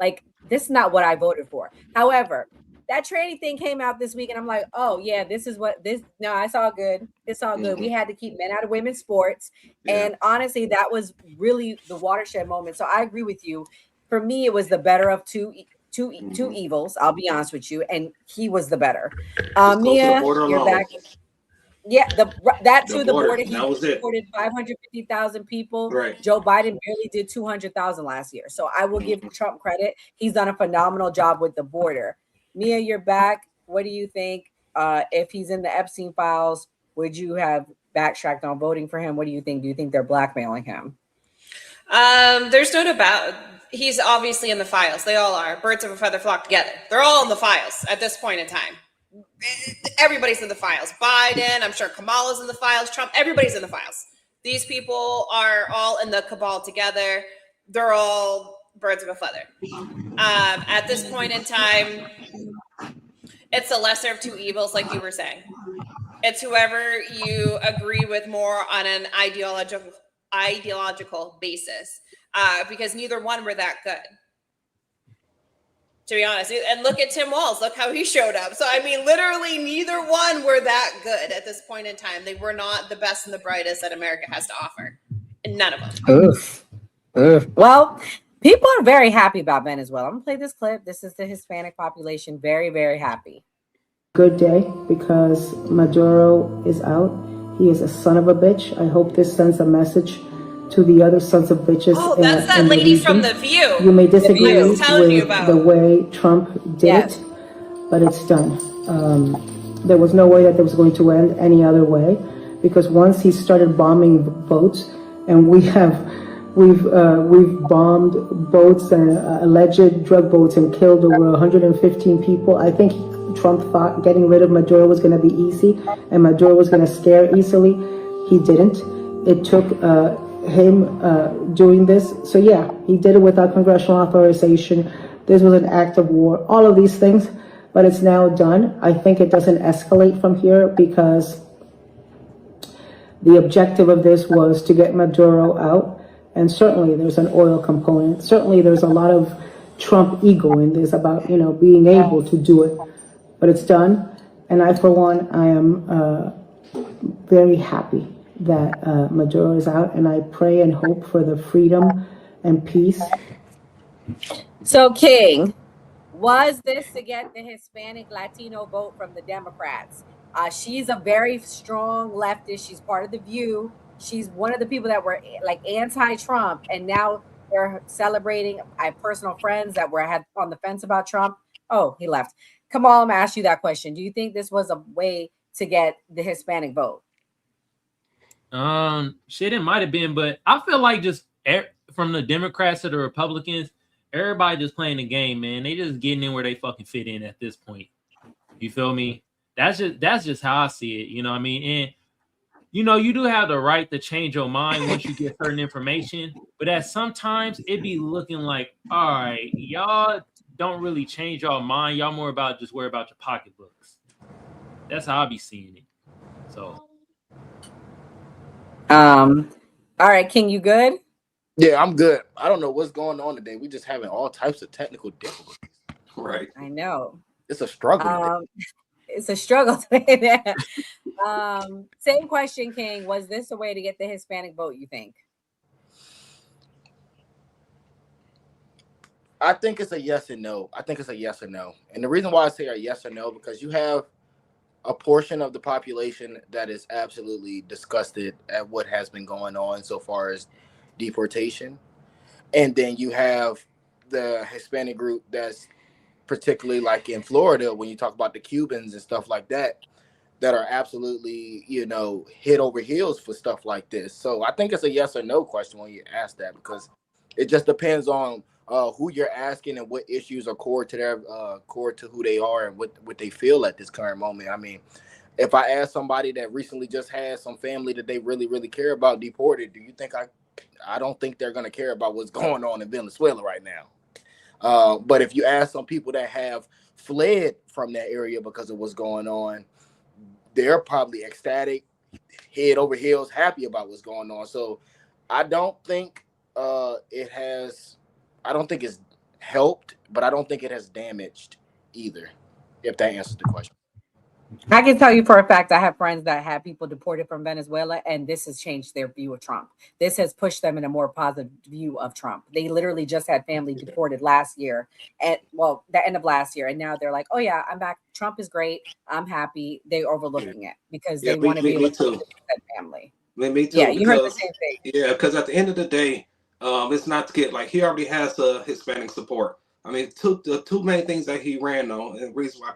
like, this is not what I voted for. However, that tranny thing came out this week, and I'm like, oh yeah, this is what this. No, it's all good. It's all good. We had to keep men out of women's sports, and honestly, that was really the watershed moment. So I agree with you. For me, it was the better of two evils. I'll be honest with you, and he was the better. Mia, you're back. Yeah, the border. He supported 550,000 people. Right. Joe Biden barely did 200,000 last year. So I will give Trump credit. He's done a phenomenal job with the border. Mia, you're back. What do you think? If he's in the Epstein files, would you have backtracked on voting for him? What do you think? Do you think they're blackmailing him? There's no doubt. He's obviously in the files. They all are. Birds of a feather flock together. They're all in the files at this point in time. Everybody's in the files. Biden, I'm sure Kamala's in the files. Trump, everybody's in the files. These people are all in the cabal together. They're all birds of a feather. At this point in time, it's the lesser of two evils, like you were saying. It's whoever you agree with more on an ideological basis, because neither one were that good, to be honest. And look at Tim Walz. Look how he showed up. So, I mean, literally neither one were that good at this point in time. They were not the best and the brightest that America has to offer. None of them. Oof. Well, people are very happy about Venezuela. I'm going to play this clip. This is the Hispanic population. Very, very happy. Good day because Maduro is out. He is a son of a bitch. I hope this sends a message to the other sons of bitches. Oh, that's that in the lady from region. The View. You may The disagree View. I was telling you with about. the way Trump did it, but it's done. There was no way that it was going to end any other way, because once he started bombing boats, and we've bombed boats and alleged drug boats and killed over 115 people. I think Trump thought getting rid of Maduro was going to be easy and Maduro was going to scare easily. He didn't. It took him doing this. So yeah, he did it without congressional authorization. This was an act of war. All of these things, but it's now done. I think it doesn't escalate from here because the objective of this was to get Maduro out. And certainly there's an oil component. Certainly there's a lot of Trump ego in this about, being able to do it. But it's done. And I, for one, I am very happy that Maduro is out. And I pray and hope for the freedom and peace. So, King, was this to get the Hispanic Latino vote from the Democrats? She's a very strong leftist. She's part of The View. She's one of the people that were like anti-Trump, and now they're celebrating. I have personal friends that had on the fence about Trump. Oh, he left. Kamal, I'm gonna ask you that question. Do you think this was a way to get the Hispanic vote? Shit, it might have been, but I feel like just from the Democrats to the Republicans, everybody just playing the game, man. They just getting in where they fucking fit in at this point. You feel me? That's just how I see it. You know what I mean? And you do have the right to change your mind once you get certain information, but at sometimes it be looking like, all right, y'all don't really change your mind. Y'all more about just worry about your pocketbooks. That's how I be seeing it. So, all right, King, you good? Yeah, I'm good. I don't know what's going on today. We just having all types of technical difficulties. Right. I know. It's a struggle. It's a struggle today. Same question, King. Was this a way to get the Hispanic vote, you think? I think it's a yes and no. I think it's a yes or no. And the reason why I say a yes or no, because you have a portion of the population that is absolutely disgusted at what has been going on so far as deportation. And then you have the Hispanic group that's particularly like in Florida, when you talk about the Cubans and stuff like that, that are absolutely, head over heels for stuff like this. So I think it's a yes or no question when you ask that, because it just depends on who you're asking and what issues are core to who they are and what they feel at this current moment. I mean, if I ask somebody that recently just had some family that they really, really care about deported, do you think I don't think they're going to care about what's going on in Venezuela right now. But if you ask some people that have fled from that area because of what's going on, they're probably ecstatic, head over heels, happy about what's going on. So I don't think I don't think it's helped, but I don't think it has damaged either, if that answers the question. I can tell you for a fact, I have friends that have people deported from Venezuela, and this has changed their view of Trump. This has pushed them in a more positive view of Trump. They literally just had family deported last year, the end of last year, and now they're like, oh yeah, I'm back. Trump is great. I'm happy. They're overlooking it because they want to be able to visit that family. Me too. Yeah, you heard the same thing. Yeah, because at the end of the day, it's not to get like he already has the Hispanic support. I mean, the two main things that he ran on, and the reason why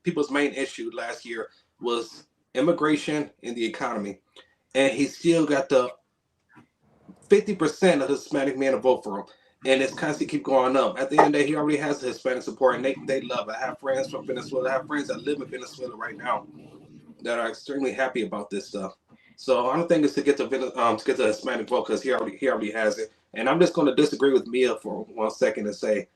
people's main issue last year was immigration and the economy, and he still got the 50% of the Hispanic men to vote for him, and it's constantly keep going up. At the end of the day, he already has the Hispanic support, and they love it. I have friends from Venezuela. I have friends that live in Venezuela right now that are extremely happy about this stuff. So I don't think it's to get the Hispanic vote because he already has it. And I'm just going to disagree with Mia for 1 second and say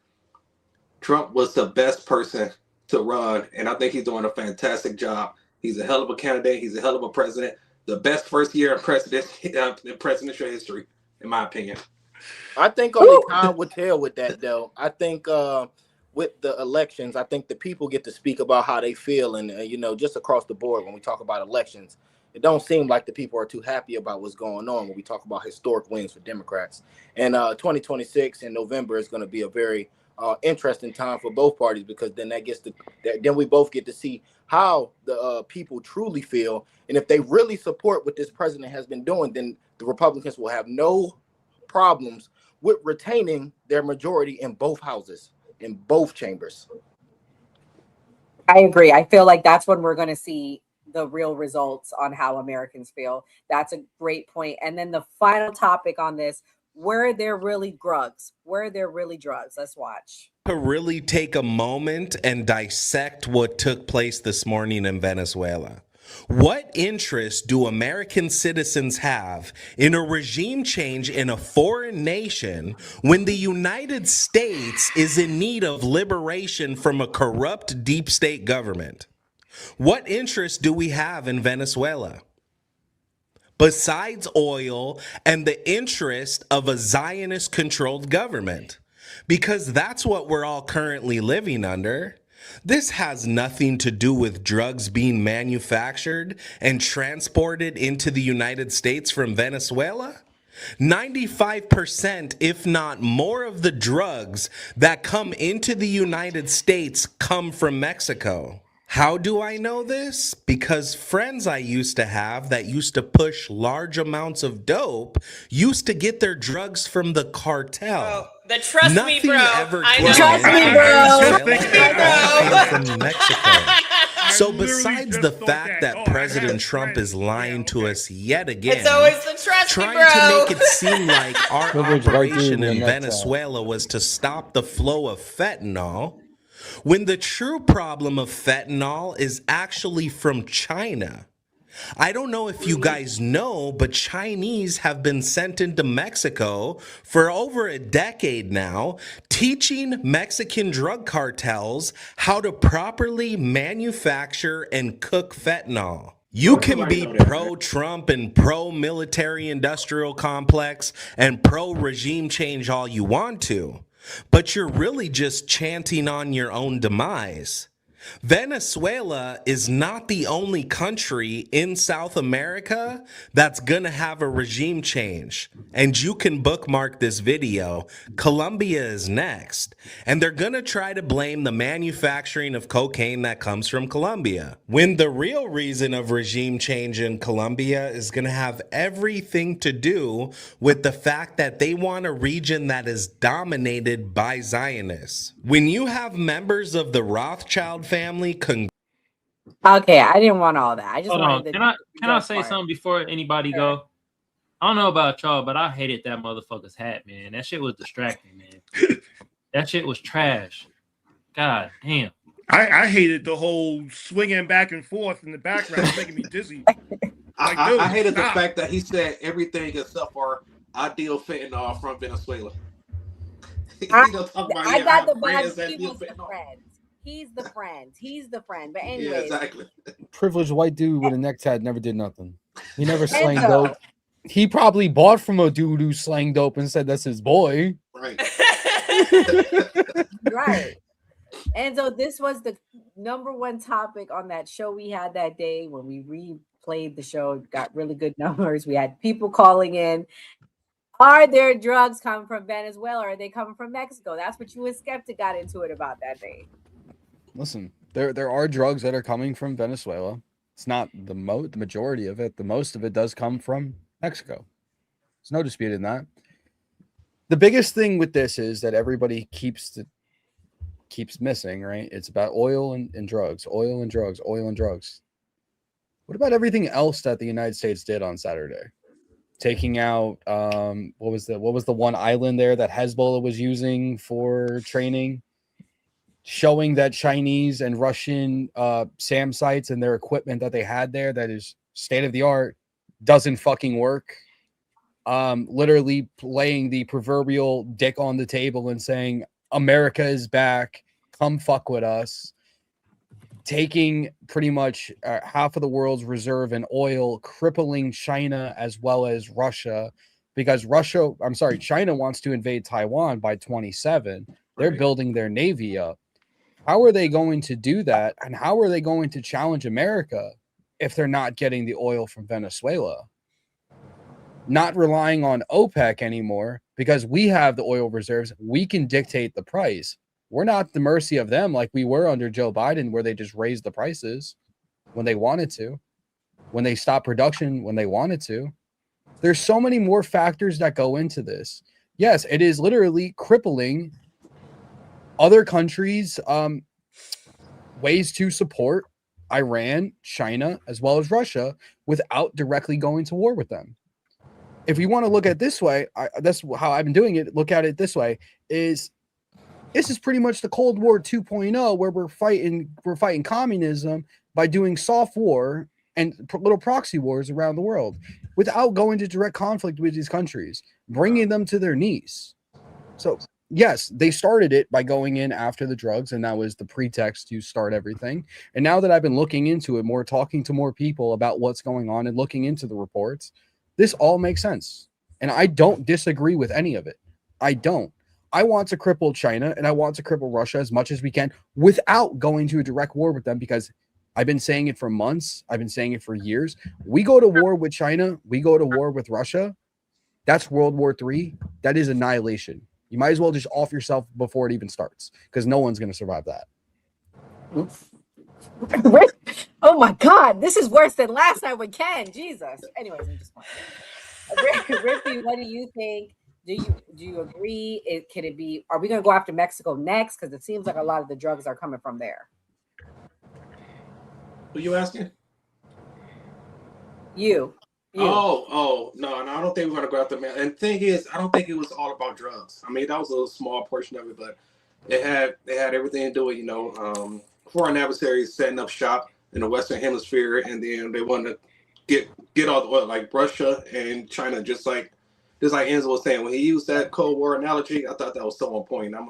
Trump was the best person to run, and I think he's doing a fantastic job. He's a hell of a candidate. He's a hell of a president. The best first year in presidential history, in my opinion. I think only time will tell with that, though. I think with the elections, I think the people get to speak about how they feel, and just across the board when we talk about elections, it don't seem like the people are too happy about what's going on when we talk about historic wins for Democrats. And 2026 in November is going to be a very interesting time for both parties, because then then we both get to see how the people truly feel, and if they really support what this president has been doing, then the Republicans will have no problems with retaining their majority in both houses, in both chambers. I agree. I feel like that's when we're going to see the real results on how Americans feel. That's a great point. And then the final topic on this, were there really drugs? Were there really drugs? Let's watch. To really take a moment and dissect what took place this morning in Venezuela. What interest do American citizens have in a regime change in a foreign nation when the United States is in need of liberation from a corrupt deep state government? What interest do we have in Venezuela? Besides oil and the interest of a Zionist-controlled government, because that's what we're all currently living under. This has nothing to do with drugs being manufactured and transported into the United States from Venezuela. 95%, if not more, of the drugs that come into the United States come from Mexico. How do I know this? Because friends I used to have that used to push large amounts of dope used to get their drugs from the cartel. The trust Nothing me, bro. ever I came know. Trust me, bro. from Mexico. So besides the fact that President Trump is lying to us yet again, It's always the trust me, trying bro. to make it seem like our Privilege right operation through in the Venezuela was to stop the flow of fentanyl, when the true problem of fentanyl is actually from China. I don't know if you guys know, but Chinese have been sent into Mexico for over a decade now, teaching Mexican drug cartels how to properly manufacture and cook fentanyl. You can be pro-Trump and pro-military industrial complex and pro-regime change all you want to, but you're really just chanting on your own demise. Venezuela is not the only country in South America that's gonna have a regime change. And you can bookmark this video. Colombia is next. And they're gonna try to blame the manufacturing of cocaine that comes from Colombia, when the real reason of regime change in Colombia is gonna have everything to do with the fact that they want a region that is dominated by Zionists. When you have members of the Rothschild family Okay, I didn't want all that. I just Hold on. wanted the Can I drug say part. something before anybody go? I don't know about y'all, but I hated that motherfucker's hat, man. That shit was distracting, man. That shit was trash. God damn. I hated the whole swinging back and forth in the background, making me dizzy. I hated the fact that he said everything except for ideal fentanyl from Venezuela. I got the vibe. He was the friend. He's the friend. He's the friend. But anyways, Yeah, exactly. Privileged white dude with a necktie never did nothing. He never slang dope. He probably bought from a dude who slang dope and said that's his boy. Right. right. And so this was the number one topic on that show we had that day when we replayed the show. Got really good numbers. We had people calling in. Are there drugs coming from Venezuela or are they coming from Mexico? That's what you and Skeptic got into it about that day. Listen, there are drugs that are coming from Venezuela. It's not the majority of it. The most of it does come from Mexico. There's no dispute in that. The biggest thing with this is that everybody keeps missing, right? It's about oil and drugs, oil and drugs, oil and drugs. What about everything else that the United States did on Saturday? Taking out what was the one island there that Hezbollah was using for training? Showing that Chinese and Russian SAM sites and their equipment that they had there that is state of the art doesn't fucking work. Literally laying the proverbial dick on the table and saying, America is back. Come fuck with us. Taking pretty much half of the world's reserve in oil, crippling China as well as Russia, because China wants to invade Taiwan by 2027. They're building their navy up. How are they going to do that? And how are they going to challenge America if they're not getting the oil from Venezuela? Not relying on OPEC anymore because we have the oil reserves. We can dictate the price. We're not at the mercy of them like we were under Joe Biden, where they just raised the prices when they wanted to, when they stopped production when they wanted to. There's so many more factors that go into this. Yes, it is literally crippling other countries' ways to support Iran, China, as well as Russia without directly going to war with them. If you want to look at it this way, that's how I've been doing it. Look at it this way: this is pretty much the Cold War 2.0, where we're fighting communism by doing soft war and little proxy wars around the world without going to direct conflict with these countries, bringing them to their knees. So yes, they started it by going in after the drugs, and that was the pretext to start everything. And now that I've been looking into it more, talking to more people about what's going on and looking into the reports, this all makes sense. And I don't disagree with any of it. I don't. I want to cripple China and I want to cripple Russia as much as we can without going to a direct war with them, because I've been saying it for months. I've been saying it for years. We go to war with China. We go to war with Russia. That's World War III. That is annihilation. You might as well just off yourself before it even starts, because no one's going to survive that. Oh my God, this is worse than last night with Ken. Jesus. Anyways, I'm just playing. Ricky, what do you think? Do you agree? Can it be? Are we going to go after Mexico next? Because it seems like a lot of the drugs are coming from there. Who you asking? You. Oh, no, I don't think we're gonna go after man. And the thing is, I don't think it was all about drugs. I mean, that was a small portion of it, but they had everything to do with, foreign adversaries setting up shop in the Western Hemisphere, and then they wanted to get all the oil, like Russia and China, just like Enzo was saying when he used that Cold War analogy. I thought that was so on point. I'm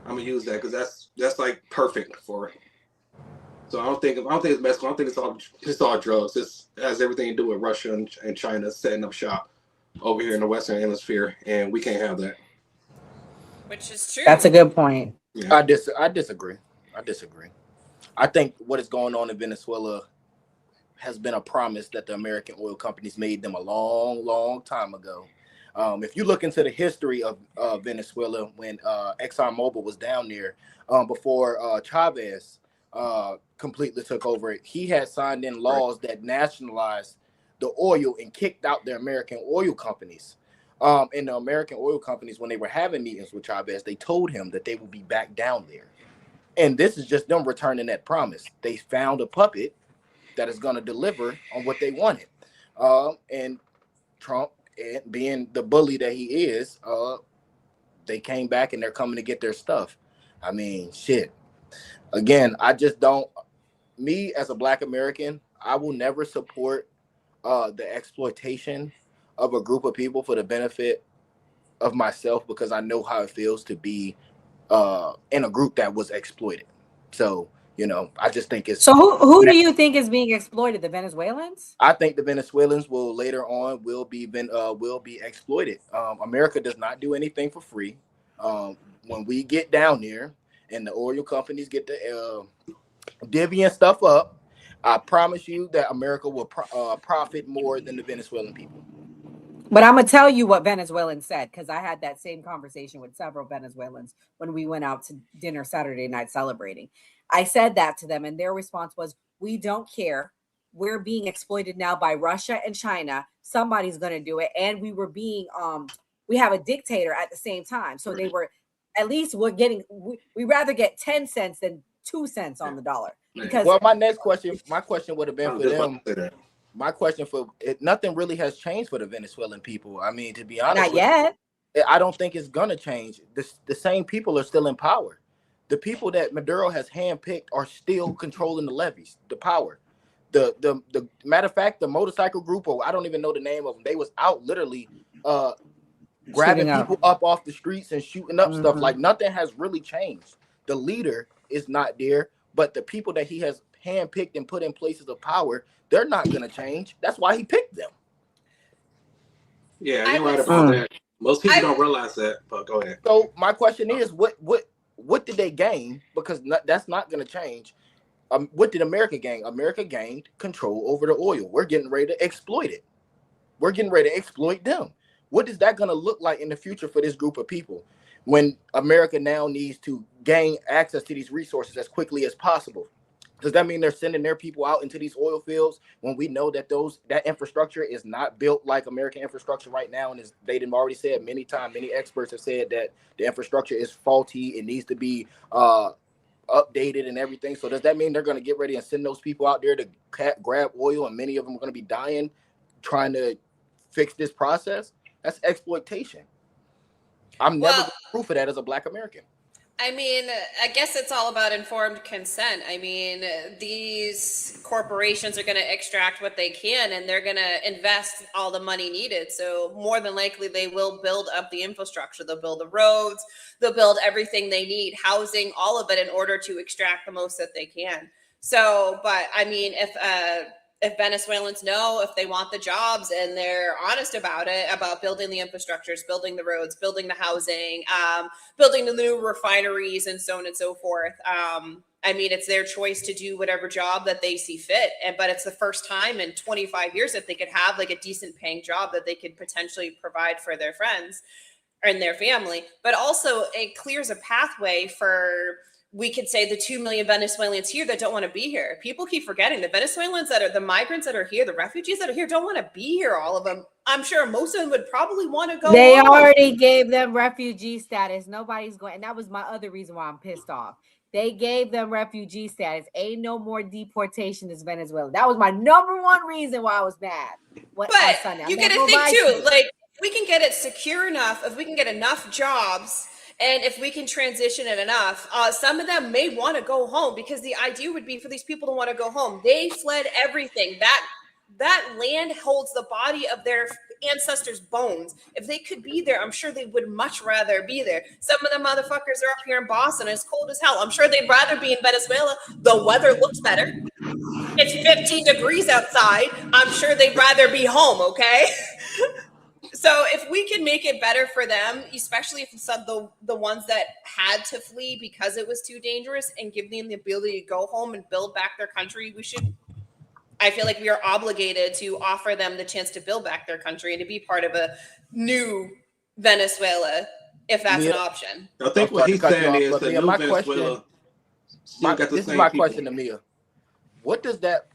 gonna use that because that's like perfect for it. So I don't think it's Mexico. I don't think it's all drugs. It has everything to do with Russia and China setting up shop over here in the Western Hemisphere, and we can't have that. Which is true. That's a good point. Yeah. I disagree. I think what is going on in Venezuela has been a promise that the American oil companies made them a long, long time ago. If you look into the history of Venezuela, when ExxonMobil was down there before Chavez completely took over it, he had signed in laws that nationalized the oil and kicked out the American oil companies. And the American oil companies, when they were having meetings with Chavez, they told him that they would be back down there. And this is just them returning that promise. They found a puppet that is going to deliver on what they wanted. And Trump, being the bully that he is, they came back and they're coming to get their stuff. I mean, shit. Again, I just don't. Me as a Black American, I will never support the exploitation of a group of people for the benefit of myself, because I know how it feels to be in a group that was exploited. So, I just think it's. So who do you think is being exploited? The Venezuelans? I think the Venezuelans will later on will be exploited. America does not do anything for free. When we get down there and the oil companies get the divvying stuff up, I promise you that America will profit more than the Venezuelan people. But I'm going to tell you what Venezuelans said, because I had that same conversation with several Venezuelans when we went out to dinner Saturday night celebrating. I said that to them, and their response was, we don't care. We're being exploited now by Russia and China. Somebody's going to do it. And we were being, we have a dictator at the same time. So they were, at least we're getting, we rather get 10 cents than 2 cents on the dollar. Because my question would have been for them. My question for it, nothing really has changed for the Venezuelan people. I mean, to be honest, not yet. I don't think it's gonna change. The same people are still in power. The people that Maduro has handpicked are still controlling the levees, the power. The matter of fact, the motorcycle group, or I don't even know the name of them, they was out literally grabbing people up off the streets and shooting up stuff. Like nothing has really changed. The leader is not there, but the people that he has handpicked and put in places of power, they're not going to change. That's why he picked them. Yeah, you're right about that. Most people don't realize that, but go ahead. So my question is, what did they gain? Because that's not going to change. What did America gain? America gained control over the oil. We're getting ready to exploit it. We're getting ready to exploit them. What is that going to look like in the future for this group of people? when America now needs to gain access to these resources as quickly as possible? Does that mean they're sending their people out into these oil fields when we know that that infrastructure is not built like American infrastructure right now? And they done already said many times, many experts have said that the infrastructure is faulty. It needs to be updated and everything. So does that mean they're going to get ready and send those people out there to grab oil, and many of them are going to be dying trying to fix this process? That's exploitation. I'm never going to proof of that as a Black American. I mean, I guess it's all about informed consent. I mean, these corporations are going to extract what they can, and they're going to invest all the money needed. So more than likely, they will build up the infrastructure. They'll build the roads. They'll build everything they need, housing, all of it, in order to extract the most that they can. So, but I mean, if Venezuelans know if they want the jobs and they're honest about it, about building the infrastructures, building the roads, building the housing, building the new refineries, and so on and so forth. I mean, it's their choice to do whatever job that they see fit. But it's the first time in 25 years that they could have like a decent paying job that they could potentially provide for their friends and their family. But also it clears a pathway for, we could say, the 2 million Venezuelans here that don't want to be here. People keep forgetting the Venezuelans that are the migrants that are here, the refugees that are here don't want to be here. All of them. I'm sure most of them would probably want to go. They home. already gave them refugee status. Nobody's going. And that was my other reason why I'm pissed off. They gave them refugee status. Ain't no more deportation to Venezuela. That was my number one reason why I was mad. But you got to think too, like, we can get it secure enough, if we can get enough jobs, and if we can transition it enough, some of them may want to go home, because the idea would be for these people to want to go home. They fled everything. That land holds the body of their ancestors' bones. If they could be there, I'm sure they would much rather be there. Some of the motherfuckers are up here in Boston. It's cold as hell. I'm sure they'd rather be in Venezuela. The weather looks better. It's 15 degrees outside. I'm sure they'd rather be home, okay? So if we can make it better for them, especially if some the ones that had to flee because it was too dangerous, and give them the ability to go home and build back their country, I feel like we are obligated to offer them the chance to build back their country and to be part of a new Venezuela, if that's an option. I think what he's saying is that new Venezuela still got the same people. This is my question to Mia. What does that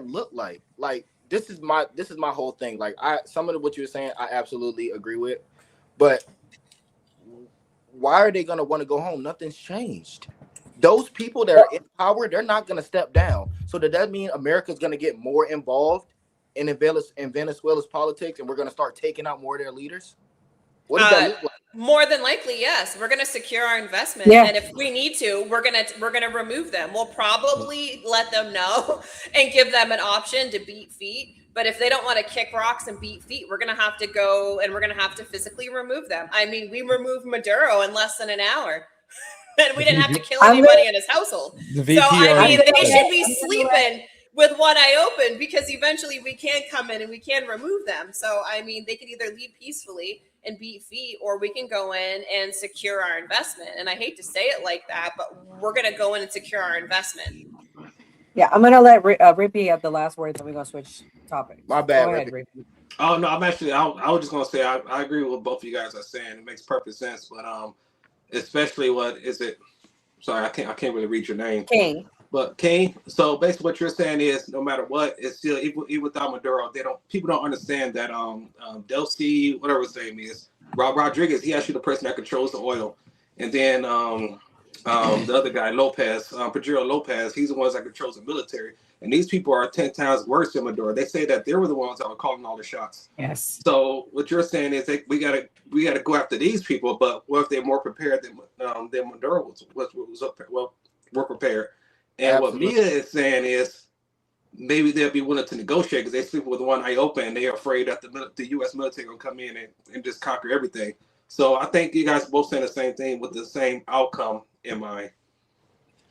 look like? Like, this is my whole thing. Like, some of what you were saying, I absolutely agree with. But why are they gonna want to go home? Nothing's changed. Those people that are in power, they're not gonna step down. So does that mean America's gonna get more involved in Venezuela's politics, and we're gonna start taking out more of their leaders? What does that look like? More than likely, yes. We're going to secure our investment, and if we need to, we're gonna remove them. We'll probably let them know and give them an option to beat feet. But if they don't want to kick rocks and beat feet, we're going to have to go and we're going to have to physically remove them. I mean, we removed Maduro in less than an hour, and we didn't have to kill anybody in his household. So I mean, they should be sleeping with one eye open, because eventually we can come in and we can remove them. So I mean, they could either leave peacefully and beat feet, or we can go in and secure our investment. And I hate to say it like that, but we're going to go in and secure our investment. Yeah, I'm going to let Rippy have the last words, and we're going to switch topics. My bad, Go ahead, Rippy. Oh no, I was just gonna say I agree with what both of you guys are saying. It makes perfect sense, but especially what is it? Sorry, I can't really read your name. King. But King. So basically, what you're saying is, no matter what, it's still even without Maduro, people don't understand that Delcy, whatever his name is, Rodriguez, he actually the person that controls the oil, and then the other guy, Lopez, Pedro Lopez, he's the ones that controls the military. And these people are 10 times worse than Maduro. They say that they were the ones that were calling all the shots. Yes. So what you're saying is that we gotta go after these people, but what if they're more prepared than Maduro were prepared? And Absolutely. What Mia is saying is maybe they'll be willing to negotiate, because they sleep with one eye open and they're afraid that the U.S. military will come in and just conquer everything. So I think you guys both saying the same thing with the same outcome in mind.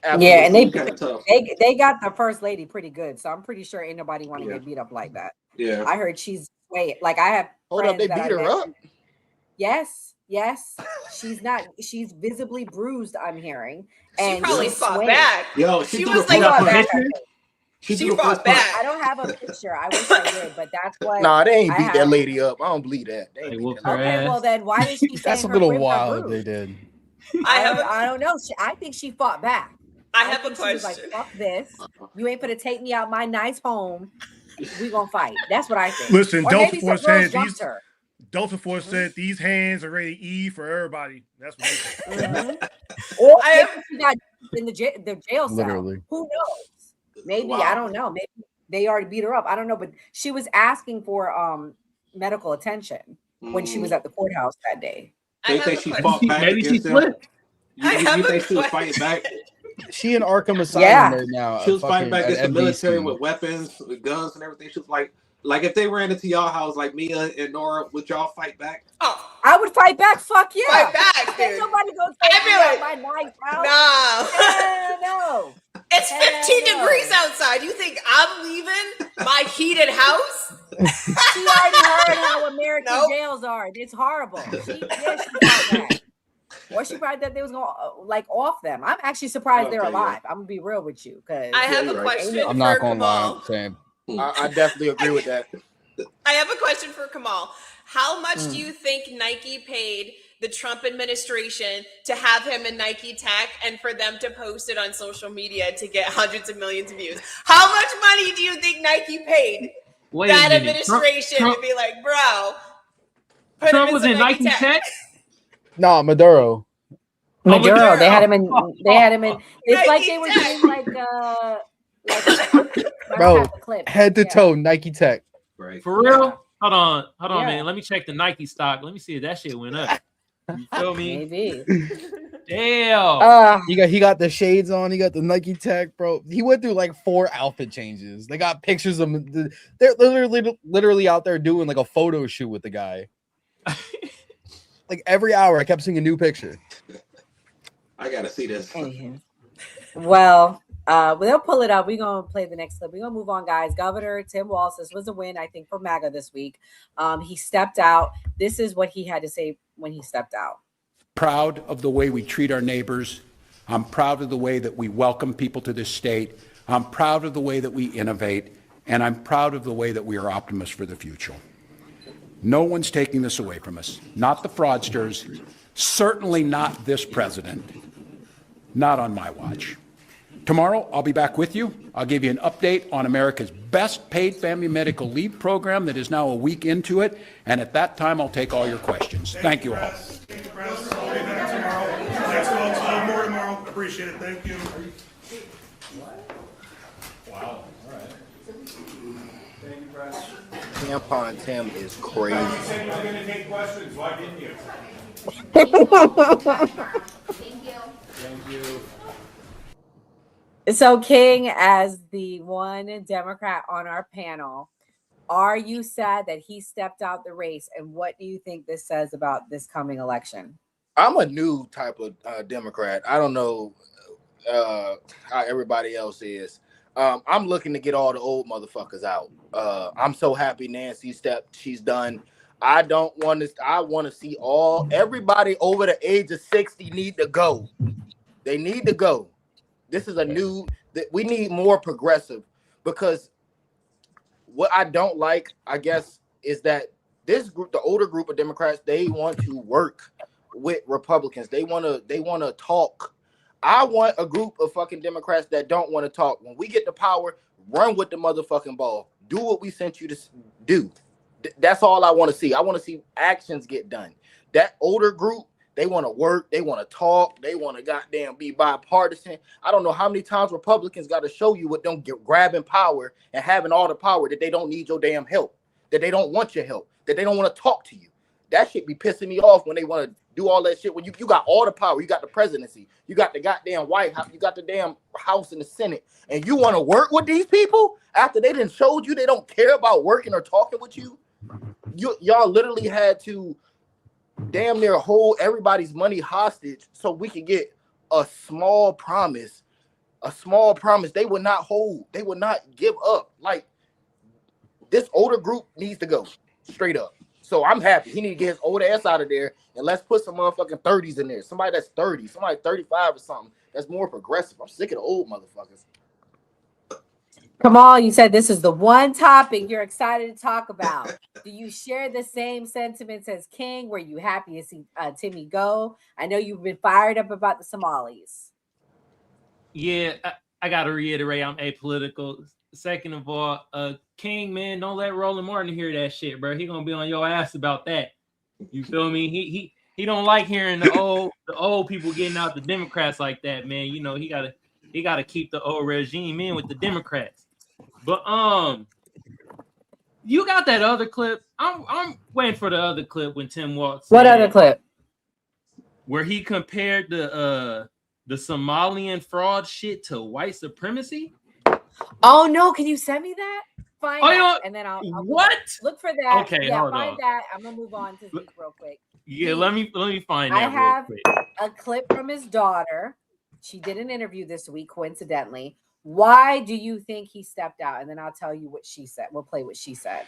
Absolutely. Yeah, and they got the first lady pretty good, so I'm pretty sure ain't nobody want to get beat up like that. Yeah, I heard she's like, I have. Hold up, they beat her up. Yes, she's visibly bruised, I'm hearing. She And probably fought back. Yo, she was like, She fought back. I don't have a picture. I wish I did, but that's what. Nah, they ain't I beat have. that lady up. I don't believe that. They ain't They beat whooped that her lady Okay, up. well then, why did she say That's a her little ribs are wild. bruised? They did. I don't know. I think she fought back. I have a think she was like, question. "Fuck this! You ain't gonna take me out my nice home. We gonna fight." That's what I think. Listen, Or Delta maybe some Force girls said jumped these. her. Delta Force said these hands are ready to E for everybody. That's what they said. Or maybe she got in the jail cell. Literally. Who knows? Maybe Wow. I don't know. Maybe they already beat her up. I don't know. But she was asking for medical attention when she was at the courthouse that day. So you think she fought back Maybe she against them? flipped. You think she was fighting back? She in Arkham Asylum Yeah. right now. She was fighting back at against the military NBC. with weapons, with guns and everything. She was like if they ran into y'all house, like Mia and Nora, would y'all fight back? Oh, I would fight back. Fuck yeah. fight back, Ain't dude. nobody gonna take me out my nice house. Nah. Hell no. It's 15 Hell no. degrees outside. You think I'm leaving my heated house? She already heard how American jails are. It's horrible. She fought back. Or she probably thought they was gonna off them. I'm actually surprised they're Okay, yeah. alive. I'm gonna be real with you because I have a question I'm not for gonna lie. Kamal. Same. I definitely agree with that. I have a question for Kamal. How much do you think Nike paid the Trump administration to have him in Nike Tech and for them to post it on social media to get hundreds of millions of views? How much money do you think Nike paid Wait a that minute. administration Trump- to be like, bro, put Trump him was some in Nike Tech? Nah, Maduro. Maduro. They had him in. They had him in. It's Nike like they were Tech. doing Bro, the clip. head to toe, Nike Tech. Right. For real? Hold on, Yeah. man. Let me check the Nike stock. Let me see if that shit went up. You feel me? Maybe. Damn. He got the shades on. He got the Nike Tech, bro. He went through like 4 outfit changes. They got pictures of him. They're literally out there doing like a photo shoot with the guy. Like every hour, I kept seeing a new picture. I gotta see this. Well, they'll pull it up. We're gonna play the next clip. We're gonna move on, guys. Governor Tim Walz, this was a win, I think, for MAGA this week. He stepped out. This is what he had to say when he stepped out. Proud of the way we treat our neighbors. I'm proud of the way that we welcome people to this state. I'm proud of the way that we innovate. And I'm proud of the way that we are optimists for the future. No one's taking this away from us. Not the fraudsters. Certainly not this president. Not on my watch. Tomorrow, I'll be back with you. I'll give you an update on America's best paid family medical leave program that is now a week into it. And at that time, I'll take all your questions. Thank you all. Thank you, Press. I'll be back tomorrow. Let's go more tomorrow. Appreciate it. Thank you. Wow. All right. Thank you, Press. Tampon Tim is crazy. You said you were going to take questions. Why didn't you? Thank you. So, King, as the one Democrat on our panel, are you sad that he stepped out the race? And what do you think this says about this coming election? I'm a new type of Democrat. I don't know how everybody else is. I'm looking to get all the old motherfuckers out. I'm so happy Nancy stepped. She's done. I don't want to. I want to see everybody over the age of 60 need to go. They need to go. This is we need more progressive, because what I don't like, I guess, is that this group, the older group of Democrats, they want to work with Republicans. They want to talk. I want a group of fucking Democrats that don't want to talk. When we get the power, run with the motherfucking ball. Do what we sent you to do. That's all I want to see. I want to see actions get done. That older group, they want to work. They want to talk. They want to goddamn be bipartisan. I don't know how many times Republicans got to show you what them grabbing power and having all the power, that they don't need your damn help, that they don't want your help, that they don't want to talk to you. That shit be pissing me off when they want to do all that shit. When you got all the power, you got the presidency, you got the goddamn White House, you got the damn House and the Senate, and you want to work with these people after they done showed you they don't care about working or talking with you. Y'all literally had to damn near hold everybody's money hostage so we could get a small promise. They would not hold. They would not give up. Like, this older group needs to go straight up. So I'm happy. He need to get his old ass out of there, and let's put some motherfucking 30s in there. Somebody that's 30, somebody 35 or something that's more progressive. I'm sick of the old motherfuckers. Kamal, you said this is the one topic you're excited to talk about. Do you share the same sentiments as King? Were you happy to see Timmy go? I know you've been fired up about the Somalis. Yeah, I gotta reiterate, I'm apolitical. Second of all, King, man, don't let Roland Martin hear that shit, bro. He gonna be on your ass about that. You feel me? He don't like hearing the old people getting out the Democrats like that, man. You know, he gotta keep the old regime in with the Democrats. But you got that other clip. I'm waiting for the other clip when Tim Walz. What other clip? Where he compared the Somalian fraud shit to white supremacy. Oh no! Can you send me that? Find Oh, that, you know, and then I'll what? Look for that. Okay, Yeah, hold find on. that. I'm gonna move on to Zeke real quick. Yeah, let me find that I have real quick. a clip from his daughter. She did an interview this week, coincidentally. Why do you think he stepped out? And then I'll tell you what she said. We'll play what she said.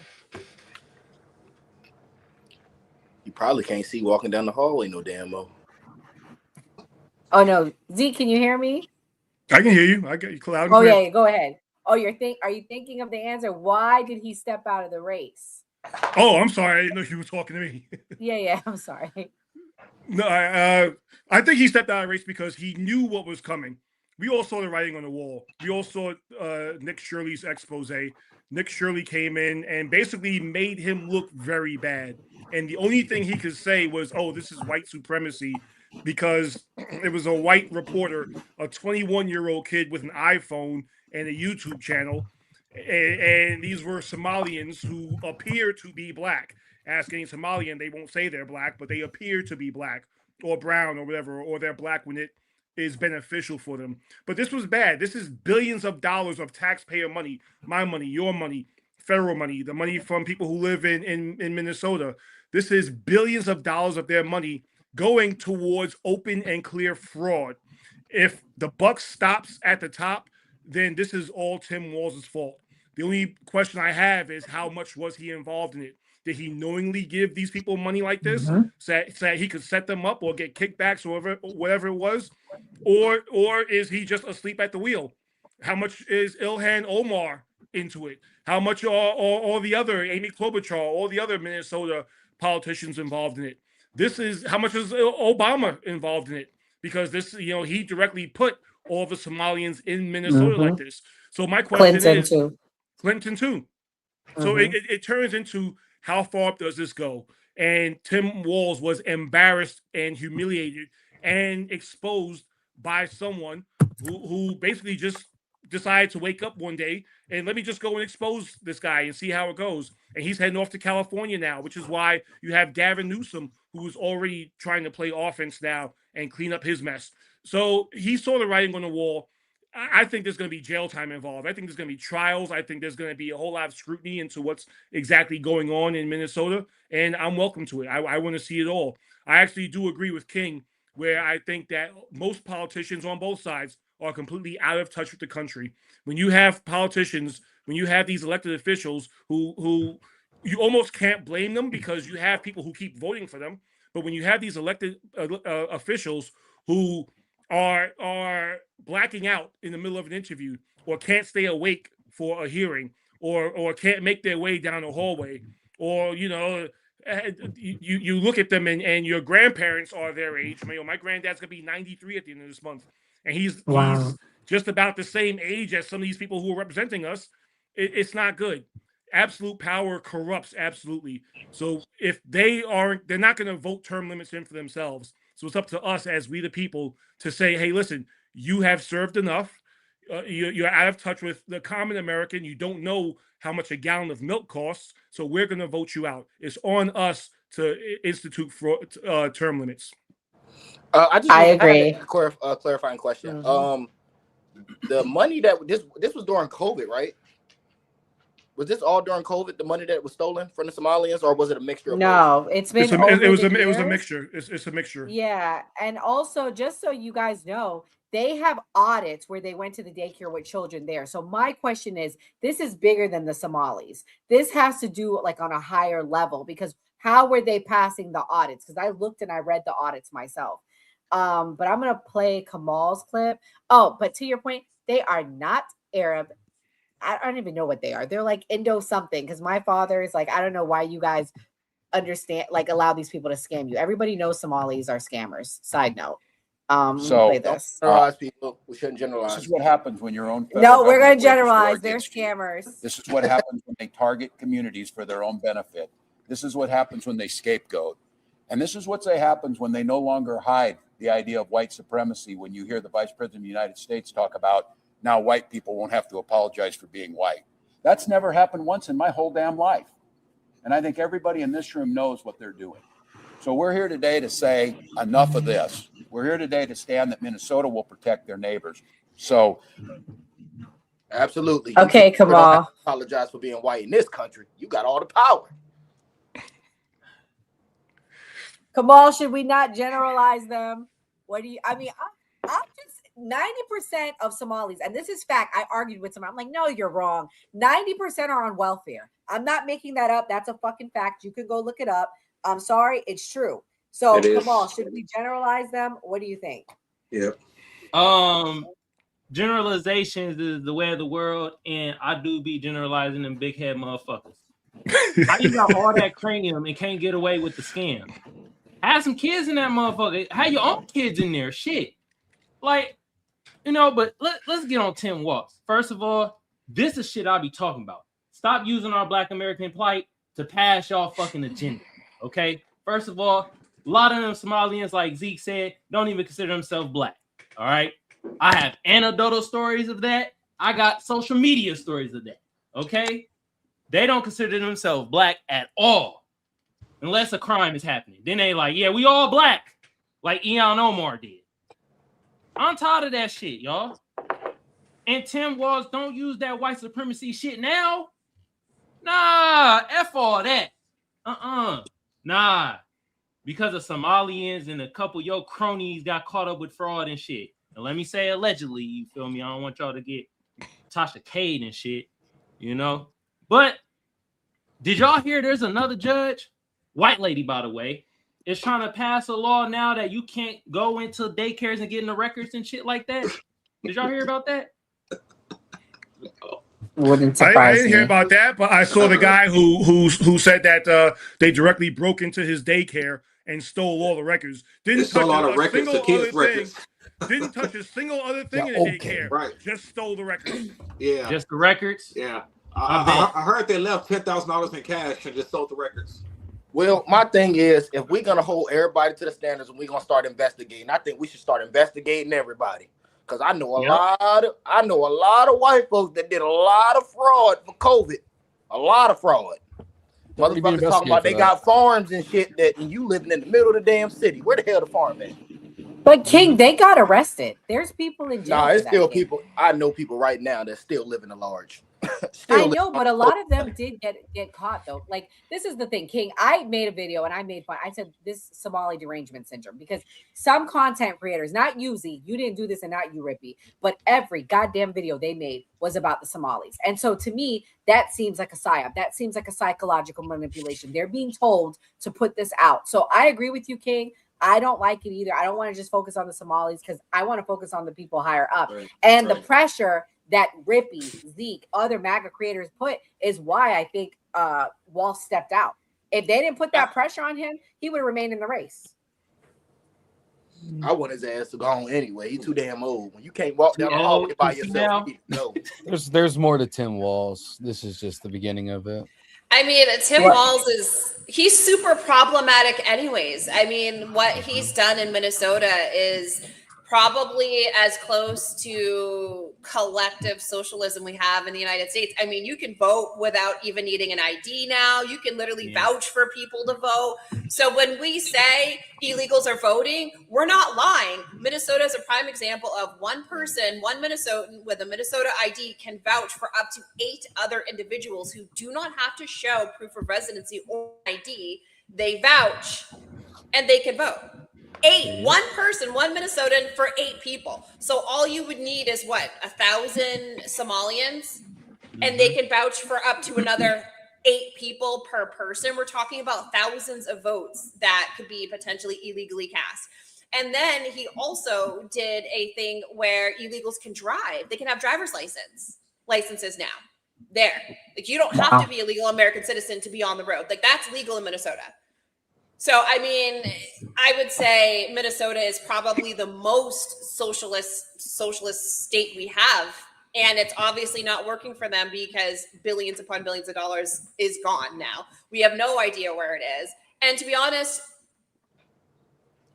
You probably can't see walking down the hallway no damn more. Oh no, Zeke, can you hear me? I can hear you. I get you loud and Oh clear. yeah, go ahead. Oh, are you thinking of the answer? Why did he step out of the race? Oh, I'm sorry. I didn't know you were talking to me. Yeah, I'm sorry. No, I think he stepped out of the race because he knew what was coming. We all saw the writing on the wall. We all saw Nick Shirley's expose. Nick Shirley came in and basically made him look very bad. And the only thing he could say was, oh, this is white supremacy, because it was a white reporter, a 21-year-old kid with an iPhone and a YouTube channel. And these were Somalians who appear to be black. Ask any Somalian, they won't say they're black, but they appear to be black or brown or whatever, or they're black when it is beneficial for them. But this was bad. This is billions of dollars of taxpayer money, my money, your money, federal money, the money from people who live in Minnesota. This is billions of dollars of their money going towards open and clear fraud. If the buck stops at the top, then this is all Tim Walz's fault. The only question I have is how much was he involved in it? Did he knowingly give these people money like this so that he could set them up or get kickbacks or whatever it was? Or is he just asleep at the wheel? How much is Ilhan Omar into it? How much are all the other, Amy Klobuchar, all the other Minnesota politicians involved in it? This is how much is Obama involved in it? Because this, he directly put all the Somalians in Minnesota like this. So my question is, Clinton too. So it turns into, how far up does this go? And Tim Walz was embarrassed and humiliated and exposed by someone who basically just decided to wake up one day and let me just go and expose this guy and see how it goes. And he's heading off to California now, which is why you have Gavin Newsom, who's already trying to play offense now and clean up his mess. So he saw the writing on the wall. I think there's going to be jail time involved. I think there's going to be trials. I think there's going to be a whole lot of scrutiny into what's exactly going on in Minnesota, and I'm welcome to it. I want to see it all. I actually do agree with King, where I think that most politicians on both sides are completely out of touch with the country. When you have politicians, when you have these elected officials who you almost can't blame them because you have people who keep voting for them, but when you have these elected officials who are blacking out in the middle of an interview, or can't stay awake for a hearing, or can't make their way down the hallway, or you look at them and your grandparents are their age. My granddad's gonna be 93 at the end of this month, and he's just about the same age as some of these people who are representing us. It's not good. Absolute power corrupts absolutely. So if they're not going to vote term limits in for themselves. So it's up to us as we the people to say, hey, listen, you have served enough. You're out of touch with the common American. You don't know how much a gallon of milk costs. So we're going to vote you out. It's on us to institute term limits. I agree. Clarifying question. The money that this was during COVID, right? Was this all during COVID? The money that was stolen from the Somalians, or was it a mixture? No, it's been it was a mixture. It's a mixture. Yeah, and also just so you guys know, they have audits where they went to the daycare with children there. So my question is, this is bigger than the Somalis. This has to do like on a higher level, because how were they passing the audits? Because I looked and I read the audits myself. But I'm gonna play Kamal's clip. Oh, but to your point, they are not Arab. I don't even know what they are. They're like Indo something, because my father is like, I don't know why you guys understand, like, allow these people to scam you. Everybody knows Somalis are scammers. Side note. Let me play this. Generalize people. We shouldn't This generalize. is what happens when your own No, we're going to government wages war generalize. They're against you. scammers. This is what happens when they target communities for their own benefit. This is what happens when they scapegoat. And this is what happens when they no longer hide the idea of white supremacy. When you hear the Vice President of the United States talk about now white people won't have to apologize for being white. That's never happened once in my whole damn life. And I think everybody in this room knows what they're doing. So we're here today to say enough of this. We're here today to stand that Minnesota will protect their neighbors. So absolutely. Okay, You don't have Kamal. to apologize for being white in this country. You got all the power. Kamal, should we not generalize them? What do you, I mean, I'm just 90% of Somalis, and this is fact. I argued with someone. I'm like, no, you're wrong. 90% are on welfare. I'm not making that up. That's a fucking fact. You can go look it up. I'm sorry. It's true. So, It is. Kamal, should we generalize them? What do you think? Yep. Generalizations is the way of the world, and I do be generalizing them big head motherfuckers. How you got all that cranium and can't get away with the scam? Have some kids in that motherfucker. Have your own kids in there. Shit. Like, you know, but let's get on Tim Walz. First of all, this is shit I'll be talking about. Stop using our Black American plight to pass y'all fucking agenda. Okay? First of all, a lot of them Somalians, like Zeke said, don't even consider themselves black. All right? I have anecdotal stories of that. I got social media stories of that. Okay? They don't consider themselves black at all. Unless a crime is happening. Then they like, yeah, we all black. Like Ian Omar did. I'm tired of that shit, y'all. And Tim Walz, don't use that white supremacy shit now. Nah, F all that. Nah. Because of Somalians and a couple of your cronies got caught up with fraud and shit. And let me say allegedly, you feel me? I don't want y'all to get Tasha Cade and shit, you know? But did y'all hear there's another judge? White lady, by the way, is trying to pass a law now that you can't go into daycares and get in the records and shit like that. Did y'all hear about that? Wouldn't I surprise didn't me. hear about that, but I saw the guy who said that they directly broke into his daycare and stole all the records. Didn't touch stole all the a records, single the kids' other records. thing. Didn't touch a single other thing Yeah, in the okay. daycare. Right. Just stole the records. Yeah. Just the records? Yeah. I heard they left $10,000 in cash and just sold the records. Well, my thing is, if we're gonna hold everybody to the standards and we're gonna start investigating, I think we should start investigating everybody. Because I know a lot of white folks that did a lot of fraud for COVID. A lot of fraud. Already been Motherfuckers talking about they investigated for got farms and shit and you living in the middle of the damn city. Where the hell the farm at? But King, they got arrested. There's people in jail. Nah, for it's that, still King. people. I know people right now that still living at large. I know, but a lot of them did get caught though. Like, this is the thing, King. I made a video and I made fun. I said this Somali derangement syndrome, because some content creators, not you, Z, you didn't do this, and not you, Rippy, but every goddamn video they made was about the Somalis. And so to me, that seems like a psyop. That seems like a psychological manipulation. They're being told to put this out. So I agree with you, King. I don't like it either. I don't want to just focus on the Somalis, because I want to focus on the people higher up. And the pressure that Rippy, Zeke, other MAGA creators put is why I think Walz stepped out. If they didn't put that pressure on him, he would have remained in the race. I want his ass to go on anyway. He's too damn old. When you can't walk down the hallway by yourself, you need to know. There's more to Tim Walz. This is just the beginning of it. I mean, Tim Walz he's super problematic anyways. I mean, what he's done in Minnesota is probably as close to collective socialism we have in the United States. I mean, you can vote without even needing an ID now. You can literally vouch for people to vote. So when we say illegals are voting, we're not lying. Minnesota is a prime example of one person, one Minnesotan with a Minnesota ID can vouch for up to 8 other individuals who do not have to show proof of residency or ID. They vouch and they can vote. 8, one person, one Minnesotan for 8 people. So all you would need is what, 1,000 Somalians, and they can vouch for up to another 8 people per person. We're talking about thousands of votes that could be potentially illegally cast. And then he also did a thing where illegals can drive. They can have driver's license. licenses now. There. Like, you don't have to be a legal American citizen to be on the road. Like, that's legal in Minnesota. So, I mean, I would say Minnesota is probably the most socialist state we have. And it's obviously not working for them because billions upon billions of dollars is gone now. We have no idea where it is. And to be honest,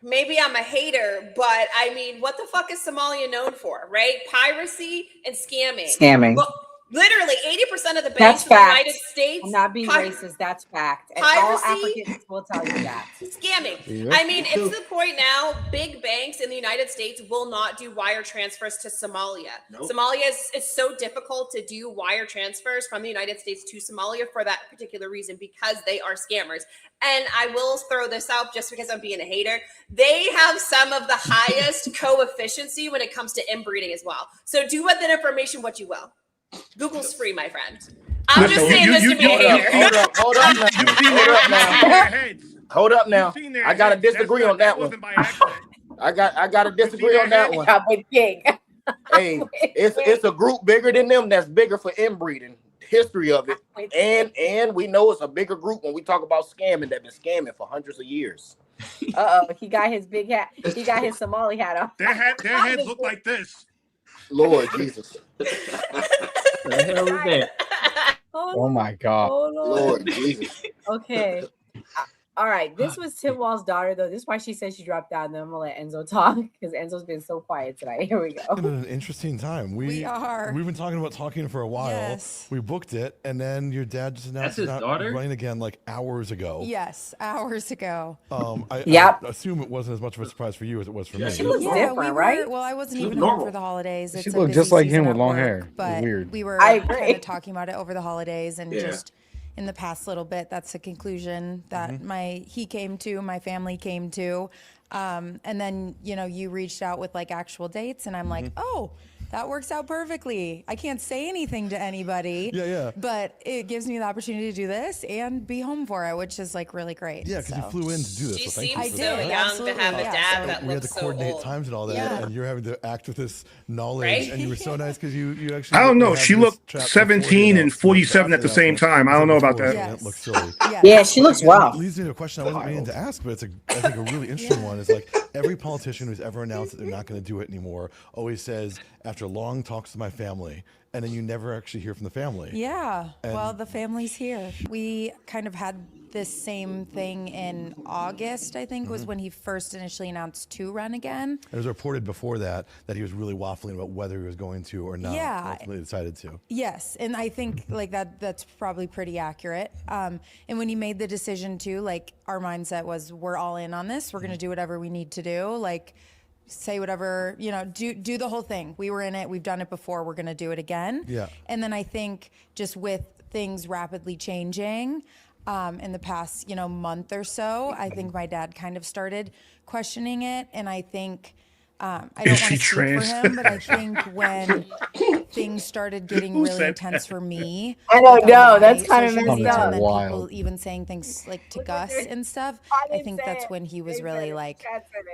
maybe I'm a hater, but I mean, what the fuck is Somalia known for, right? Piracy and scamming. Scamming. Well, literally 80% of the That's banks in the fact. United States. I'm not being racist. That's fact. And all Piracy, Africans will tell you that. Scamming. Yep. I mean, it's to the point now, big banks in the United States will not do wire transfers to Somalia. Nope. Somalia is so difficult to do wire transfers from the United States to Somalia for that particular reason, because they are scammers. And I will throw this out just because I'm being a hater. They have some of the highest coefficiency when it comes to inbreeding as well. So do with that information what you will. Google's free, my friend. I'm just saying this to be a hater. Hold up now. I gotta disagree on that one. I gotta disagree on that one. Hey, it's a group bigger than them that's bigger for inbreeding. History of it, and we know it's a bigger group when we talk about scamming that been scamming for hundreds of years. He got his big hat. He got his Somali hat on. Their heads look like this. Lord Jesus. The hell is that? Oh my God. Oh, Lord Jesus. Okay. All right. This was Tim Wall's daughter, though. This is why she said she dropped down. Then I'm gonna let Enzo talk because Enzo's been so quiet tonight. Here we go. It's been an interesting time. We are. We've been talking about talking for a while. Yes. We booked it, and then your dad just announced That's his he's not daughter? running again like hours ago. Yes, hours ago. I assume it wasn't as much of a surprise for you as it was for me. She looks different, right? Well, I wasn't She even looked home normal. for the holidays. She It's a looked busy just like season him with at long work, hair. It was But weird. we were I agree. kind of talking about it over the holidays, and Yeah. just in the past little bit, that's the conclusion that he came to, my family came to. And then, you reached out with like actual dates, and I'm like, oh, that works out perfectly. I can't say anything to anybody. Yeah. But it gives me the opportunity to do this and be home for it, which is like really great. Yeah, because you flew in to do this. She so thank you seems for so that. young to have a dad that We had looks to so coordinate old. times and all that, Yeah. and you're having to act with this knowledge, Right? and you were so nice because you actually. I don't know. had She this looked trapped 17 before and you 47 at the same time. I don't know about that. It looks silly. Yeah, she looks rough. It leads me to a question I wasn't meaning to ask, but it's I think a really interesting one. Is like every politician who's ever announced that they're not going to do it anymore always says, after long talks to my family, and then you never actually hear from the family. Yeah. And- Well, the family's here. We kind of had this same thing in August, I think, was when he first initially announced to run again. It was reported before that he was really waffling about whether he was going to or not. Yeah. Ultimately decided to. Yes, and I think like that's probably pretty accurate. And when he made the decision to, like, our mindset was, we're all in on this. We're going to do whatever we need to do. Like, say whatever, do the whole thing. We were in it. We've done it before. We're going to do it again. Yeah. And then I think just with things rapidly changing in the past, month or so, I think my dad kind of started questioning it. And I think, I don't want to speak for him, but I think when things started getting Who really said intense that? for me. I don't like, know. on my That's kind of social messed media, up. and then Wild. people even saying things like to Gus and stuff. I think that's when he was really like,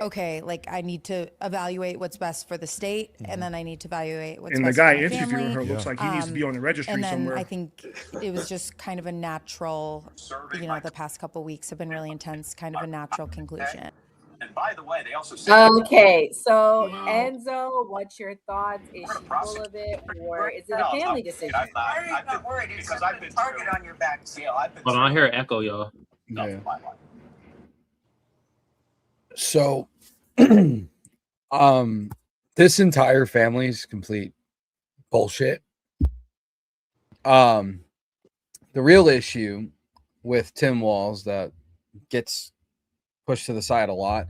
okay, like I need to evaluate what's best for the state, and then I need to evaluate what's And the best guy for my interviewing family. her looks like he needs to be on the registry And then somewhere. I think it was just kind of a natural, the past couple weeks have been really intense, kind of a natural conclusion. And by the way, they also said Okay, so Enzo, what's your thoughts? Is she full of it, or is it a family decision? I'm not worried. Because I've been target on your back. I've been Hold on, I hear an echo, y'all. Yeah. So, this entire family is complete bullshit. The real issue with Tim Walz that gets pushed to the side a lot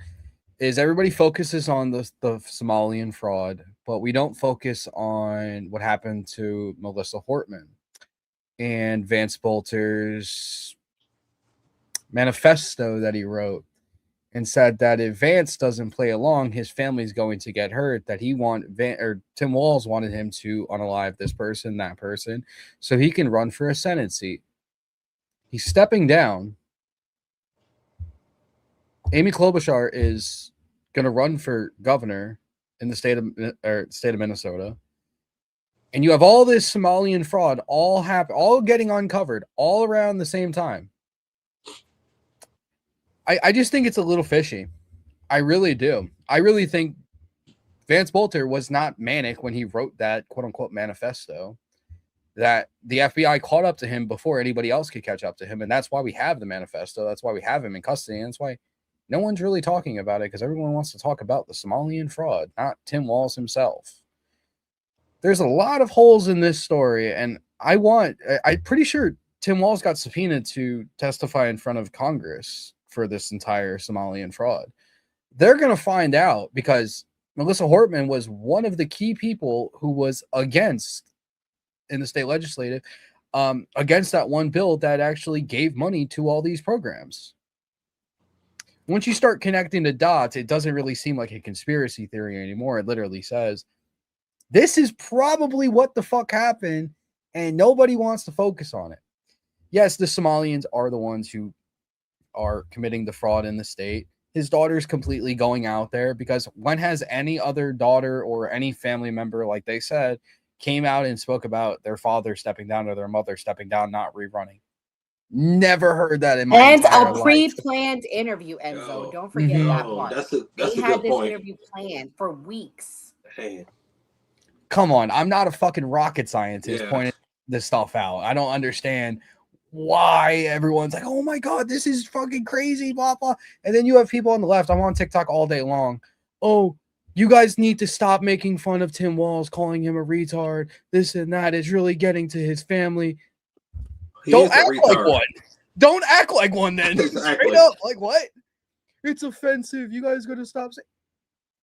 is everybody focuses on the Somalian fraud, but we don't focus on what happened to Melissa Hortman and Vance Bolter's manifesto that he wrote, and said that if Vance doesn't play along, his family's going to get hurt. That Tim Walz wanted him to unalive this person, that person, so he can run for a Senate seat. He's stepping down. Amy Klobuchar is going to run for governor in the state of Minnesota. and you have all this Somalian fraud all getting uncovered all around the same time. I just think it's a little fishy. I really do. I really think Vance Bolter was not manic when he wrote that quote unquote manifesto, that the FBI caught up to him before anybody else could catch up to him. And that's why we have the manifesto. That's why we have him in custody. And that's why no one's really talking about it, because everyone wants to talk about the Somalian fraud, not Tim Walz himself. There's a lot of holes in this story. And I'm pretty sure Tim Walz got subpoenaed to testify in front of Congress for this entire Somalian fraud. They're going to find out, because Melissa Hortman was one of the key people who was against, in the state legislative, against that one bill that actually gave money to all these programs. Once you start connecting the dots, it doesn't really seem like a conspiracy theory anymore. It literally says, this is probably what the fuck happened, and nobody wants to focus on it. Yes, the Somalians are the ones who are committing the fraud in the state. His daughter's completely going out there, because when has any other daughter or any family member, like they said, came out and spoke about their father stepping down or their mother stepping down, not rerunning? Never heard that in my entire life. And a pre-planned interview, Enzo. Don't forget that part. That's a they good had this point. interview planned for weeks. Hey. Come on, I'm not a fucking rocket scientist pointing this stuff out. I don't understand why everyone's like, oh my God, this is fucking crazy, blah, blah. And then you have people on the left. I'm on TikTok all day long. Oh, you guys need to stop making fun of Tim Walz, calling him a retard, this and that. It's really getting to his family. Don't act like one. Don't act like one then. Straight up. Like what? It's offensive. You guys got to stop saying.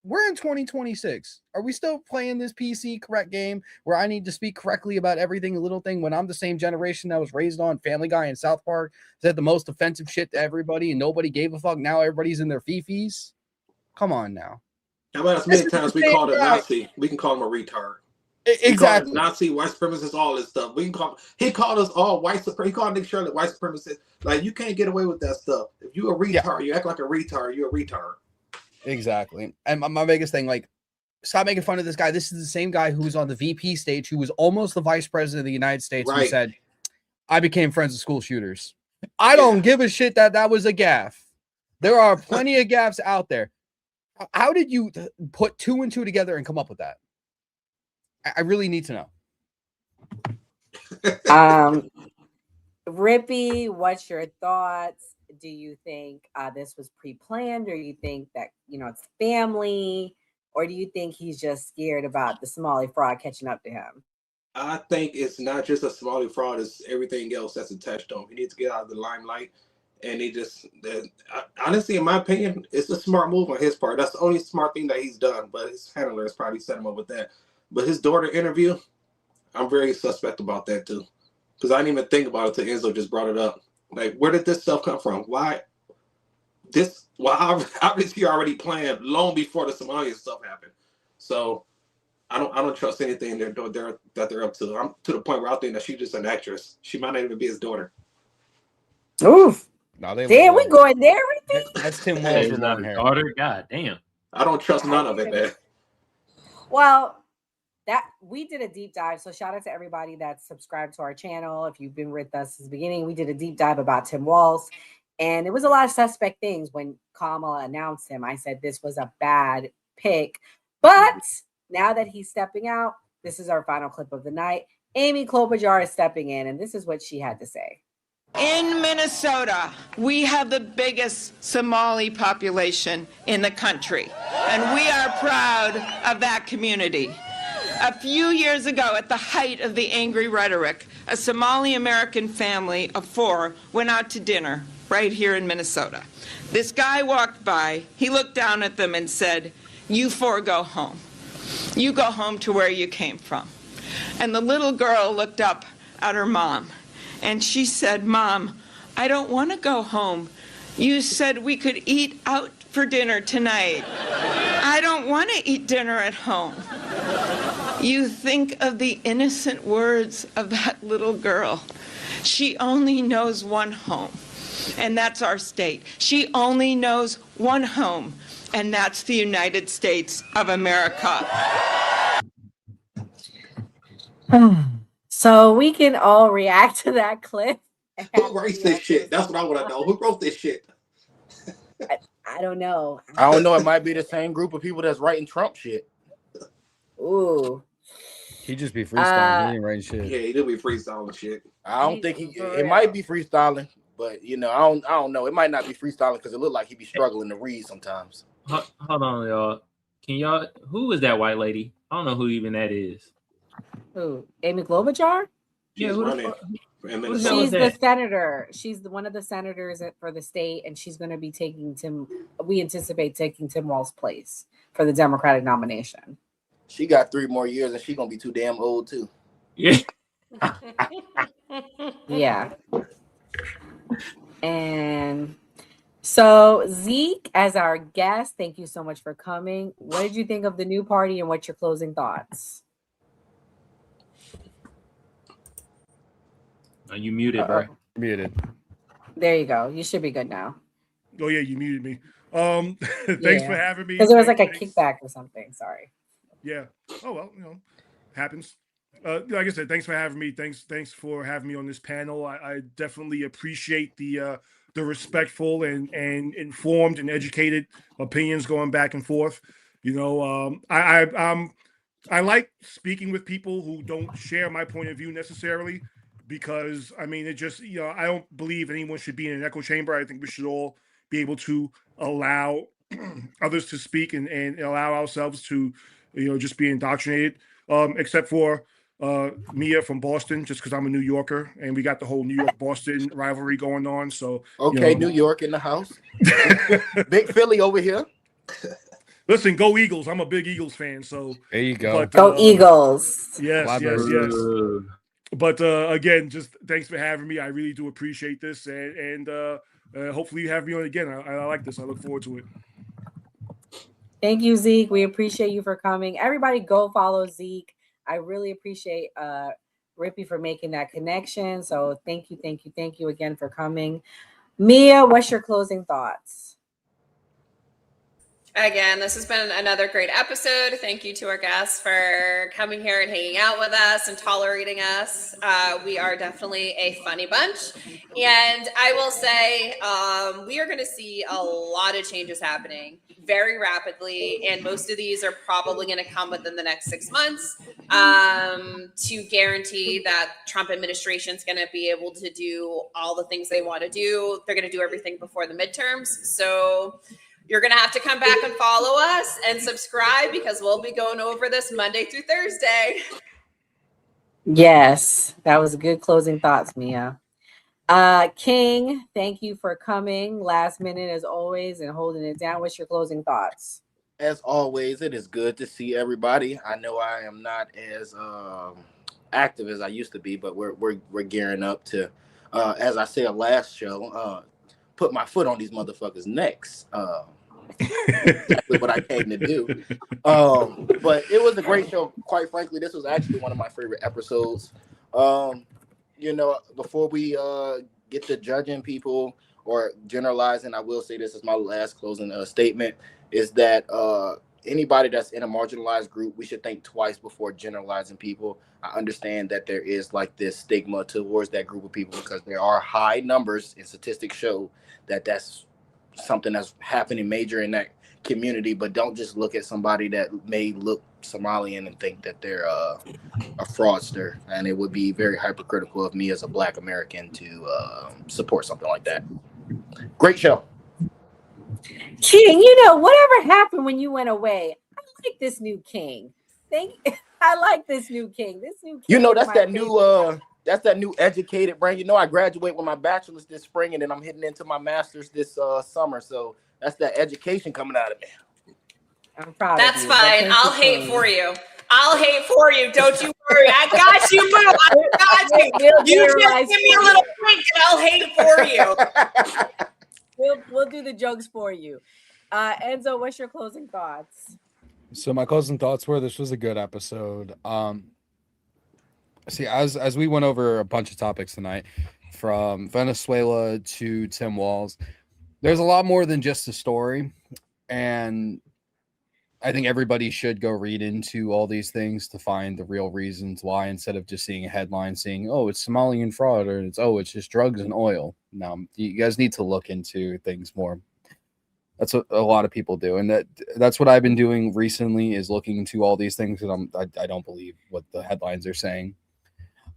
We're in 2026. Are we still playing this PC correct game where I need to speak correctly about everything, a little thing, when I'm the same generation that was raised on Family Guy and South Park, said the most offensive shit to everybody and nobody gave a fuck? Now everybody's in their fifis. Come on now. How about as many times we called a Nazi? We can call him a retard. Exactly. Nazi, white supremacists, all this stuff. We can call. He called us all white supremacists. He called Nick Shirley white supremacists. Like, you can't get away with that stuff. If you a retard, you act like a retard. You're a retard. Exactly. And my biggest thing, like, stop making fun of this guy. This is the same guy who was on the VP stage, who was almost the vice president of the United States, who said, I became friends with school shooters. I don't give a shit that was a gaffe. There are plenty of gaffes out there. How did you put 2 and 2 together and come up with that? I really need to know. Rippy, what's your thoughts? Do you think this was pre-planned, or you think that, it's family, or do you think he's just scared about the Somali fraud catching up to him? I think it's not just a Somali fraud; it's everything else that's attached to him. He needs to get out of the limelight, and honestly, in my opinion, it's a smart move on his part. That's the only smart thing that he's done. But his handler has probably set him up with that. But his daughter interview, I'm very suspect about that too, because I didn't even think about it until Enzo just brought it up. Like, where did this stuff come from? Why this? Well, obviously already planned long before the Somalia stuff happened. So I don't trust anything that they're up to. I'm to the point where I think that she's just an actress. She might not even be his daughter. Oof. No, damn, we going there, Rippy? That's Tim Walz with long hair. Daughter, god damn. I don't trust none of it, man. Well, that we did a deep dive. So shout out to everybody that's subscribed to our channel. If you've been with us since the beginning, we did a deep dive about Tim Walz. And it was a lot of suspect things when Kamala announced him. I said this was a bad pick. But now that he's stepping out, this is our final clip of the night. Amy Klobuchar is stepping in, and this is what she had to say. In Minnesota, we have the biggest Somali population in the country, and we are proud of that community. A few years ago, at the height of the angry rhetoric, a Somali American family of 4 went out to dinner right here in Minnesota. This guy walked by, he looked down at them and said, "You 4 go home. You go home to where you came from." And the little girl looked up at her mom, and she said, "Mom, I don't want to go home. You said we could eat out for dinner tonight. I don't want to eat dinner at home." You think of the innocent words of that little girl. She only knows one home, and that's our state. She only knows one home, and that's the United States of America. So we can all react to that clip. Who writes this shit? That's what I want to know. Who wrote this shit? I don't know. I don't know. It might be the same group of people that's writing Trump shit. Ooh. He just be freestyling. He ain't writing shit. Yeah, he do be freestyling shit. I don't think it might be freestyling, but I don't know. It might not be freestyling because it looked like he be struggling to read sometimes. Hold on, y'all. Who is that white lady? I don't know who even that is. Who? Amy Klobuchar? She's running. She's the senator. She's one of the senators for the state, and she's going to be we anticipate taking Tim Walz's place for the Democratic nomination. She got 3 more years, and she's going to be too damn old, too. Yeah. Yeah. And so, Zeke, as our guest, thank you so much for coming. What did you think of the new party, and what's your closing thoughts? Are you muted, bro? Muted. There you go. You should be good now. Oh yeah, you muted me. Thanks for having me. Because there was like a kickback or something. Sorry. Yeah. Oh well, happens. Like I said, thanks for having me. Thanks for having me on this panel. I definitely appreciate the respectful and informed and educated opinions going back and forth. I like speaking with people who don't share my point of view necessarily, because it just I don't believe anyone should be in an echo chamber. I think we should all be able to allow others to speak and allow ourselves to just be indoctrinated, except for Mia from Boston, just because I'm a New Yorker and we got the whole New York-Boston rivalry going on. So okay, New York in the house. Big Philly over here. Listen, go Eagles. I'm a big Eagles fan. So there you go. Go Eagles. Yes. But again, just thanks for having me. I really do appreciate this, and hopefully you have me on again. I like this. I look forward to it. Thank you, Zeke. We appreciate you for coming. Everybody go follow Zeke. I really appreciate Rippy for making that connection. So thank you again for coming. Mia, what's your closing thoughts? Again, this has been another great episode. Thank you to our guests for coming here and hanging out with us and tolerating us. We are definitely a funny bunch. And I will say we are going to see a lot of changes happening very rapidly. And most of these are probably going to come within the next 6 months to guarantee that Trump administration is going to be able to do all the things they want to do. They're going to do everything before the midterms. So you're going to have to come back and follow us and subscribe, because we'll be going over this Monday through Thursday. Yes, that was good closing thoughts, Mia. King, thank you for coming last minute as always and holding it down. What's your closing thoughts? As always, it is good to see everybody. I know I am not as active as I used to be, but we're gearing up to, as I said last show, put my foot on these motherfuckers' necks. Exactly what I came to do. But it was a great show. Quite frankly, this was actually one of my favorite episodes. Before we get to judging people or generalizing, I will say this is my last closing statement, is that anybody that's in a marginalized group, we should think twice before generalizing people. I understand that there is like this stigma towards that group of people because there are high numbers, and statistics show that that's something that's happening major in that community. But don't just look at somebody that may look Somalian and think that they're a fraudster. And it would be very hypocritical of me as a Black American to support something like that. Great show. King, whatever happened when you went away, I like this new King. I like this new King. This new King. That's that new educated brain. I graduate with my bachelor's this spring, and then I'm heading into my master's this summer. So that's that education coming out of me. I'm proud That's of you. fine. I'll hate for you. I'll hate for you. Don't you worry. I got you, boo. I got you. You just give me a little wink and I'll hate for you. We'll do the jokes for you. Enzo, what's your closing thoughts? So my closing thoughts were this was a good episode. See, as we went over a bunch of topics tonight, from Venezuela to Tim Walz, there's a lot more than just a story. And I think everybody should go read into all these things to find the real reasons why, instead of just seeing a headline saying, oh, it's Somalian fraud, or it's just drugs and oil. No, you guys need to look into things more. That's what a lot of people do. And that's what I've been doing recently, is looking into all these things, because I don't believe what the headlines are saying.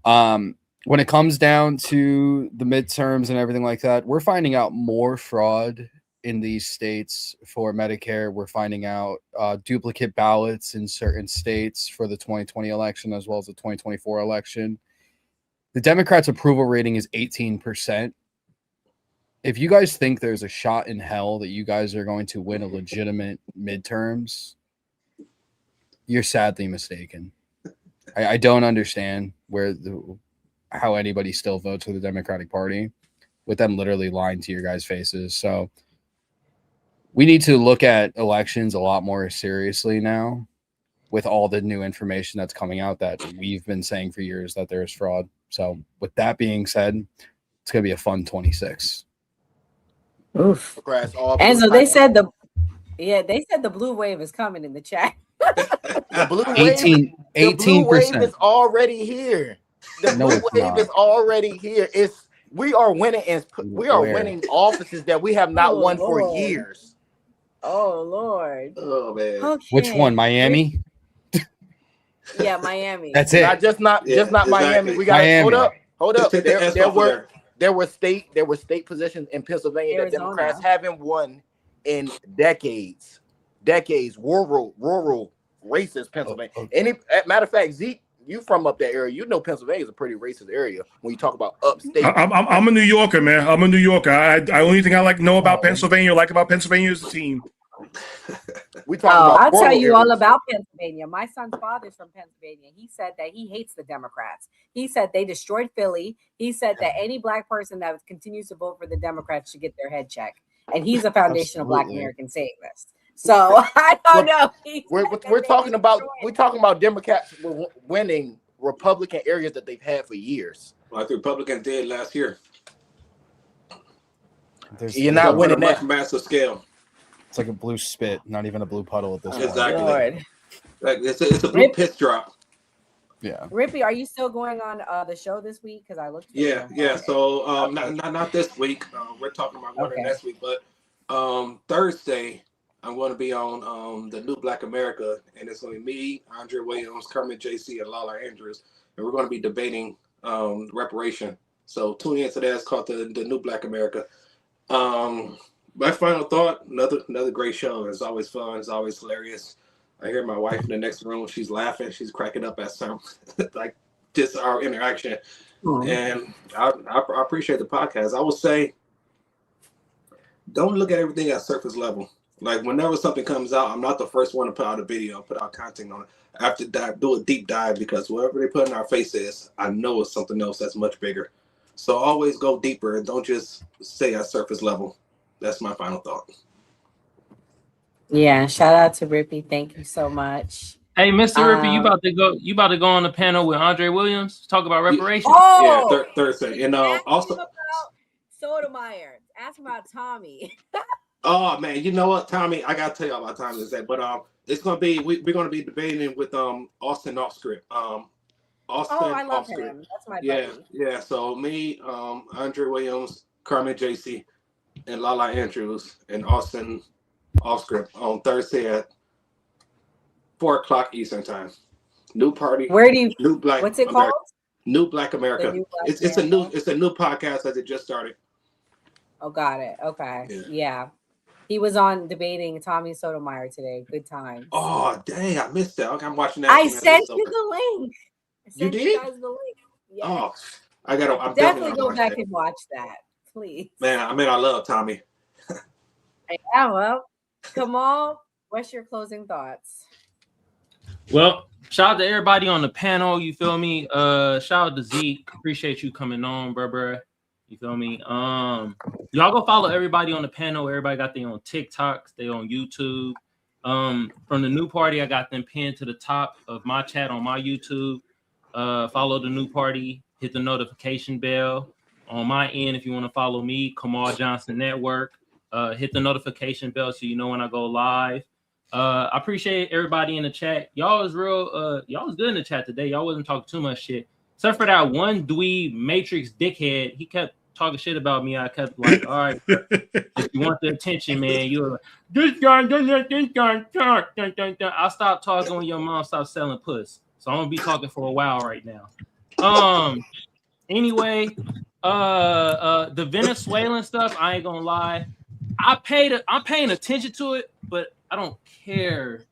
When it comes down to the midterms and everything like that, we're finding out more fraud in these states for Medicare. We're finding out duplicate ballots in certain states for the 2020 election as well as the 2024 election. The Democrats' approval rating is 18%. If you guys think there's a shot in hell that you guys are going to win a legitimate midterms, you're sadly mistaken. I don't understand how anybody still votes for the Democratic Party with them literally lying to your guys' faces. So we need to look at elections a lot more seriously now, with all the new information that's coming out that we've been saying for years that there's fraud. So with that being said, it's going to be a fun 26. Oof. And so they said the blue wave is coming in the chat. The blue 18%. the blue wave is already here. The No, blue it's wave not. is already here. We are winning, and we are winning offices that we have not won for Lord. years. Oh Lord. Oh man. Okay. Which one? Miami? Yeah, Miami. That's it. Just not Miami. We got Miami. hold up. Just take the S off of There were state positions in Pennsylvania that Arizona. Democrats haven't won in decades. Rural racist Pennsylvania. Matter of fact, Zeke, you from up that area, you know Pennsylvania is a pretty racist area when you talk about upstate. I'm a New Yorker, man. I'm a New Yorker. I only thing I know about Pennsylvania, is the team. We talk about I'll tell you all areas. about Pennsylvania. My son's father's from Pennsylvania. He said that he hates the Democrats. He said they destroyed Philly. He said that any black person that continues to vote for the Democrats should get their head checked. And he's a foundational Black American Satanist. So I don't know. We're talking about Democrats winning Republican areas that they've had for years. Like the Republicans did last year. You're not winning on a much that. massive scale. It's like a blue spit, not even a blue puddle at this point. Exactly. Lord. Like it's a blue piss drop. Yeah. Rippy, are you still going on the show this week? Because I looked. Yeah. So not this week. We're talking about going next week, but Thursday I'm going to be on the New Black America, and it's going to be me, Andre Williams, Kermit JC, and Lala Andrews, and we're going to be debating reparation. So tune in to that. It's called the New Black America. My final thought: another great show. It's always fun. It's always hilarious. I hear my wife in the next room. She's laughing. She's cracking up at some like just our interaction. And I appreciate the podcast. I will say, don't look at everything at surface level. Like whenever something comes out, I'm not the first one to put out a video, put out content on it. I have to do a deep dive, because whatever they put in our faces, I know it's something else that's much bigger. So always go deeper and don't just stay at surface level. That's my final thought. Yeah, shout out to Rippy. Thank you so much. Hey, Mr. Rippy, you about to go on the panel with Andre Williams, talk about reparations. Oh, Thursday. And also about Sotomayor. Ask about Tommy. Oh man, you know what, Tommy? I gotta tell you about Tommy today, but it's gonna be we're gonna be debating with Austin off script. Austin, I love him. That's my buddy. Yeah. So me, Andre Williams, Carmen JC, and Lala Andrews and Austin off script on Thursday at 4:00 Eastern time. New party. New Black? What's it America. called? New Black America. New Black It's a new podcast that it just started. Oh, got it. Okay. Yeah. He was on debating Tommy Sotomayor today. Good time. Oh dang, I missed that. Okay, I'm watching that. I sent you the link. You did? You guys the link. Yes. Oh, I'm definitely go watch back that. and watch that, please. Man, I love Tommy. Yeah, well, Kamal, what's your closing thoughts? Well, shout out to everybody on the panel. You feel me? Shout out to Zeke. Appreciate you coming on, bruh. You feel me? Y'all go follow everybody on the panel. Everybody got them on TikTok. They on YouTube. From the new party, I got them pinned to the top of my chat on my YouTube. Follow the new party. Hit the notification bell. On my end, if you want to follow me, Kamal Johnson Network. Hit the notification bell so you know when I go live. I appreciate everybody in the chat. Y'all was real. Y'all was good in the chat today. Y'all wasn't talking too much shit, except for that one dweeb Matrix dickhead. He kept talking shit about me. I kept like, all right, bro, if you want the attention, man, you're like, this guy doesn't let this guy talk. I'll stop talking when your mom stops selling puss. So I'm gonna be talking for a while right now. Anyway, the Venezuelan stuff, I ain't gonna lie. I'm paying attention to it, but I don't care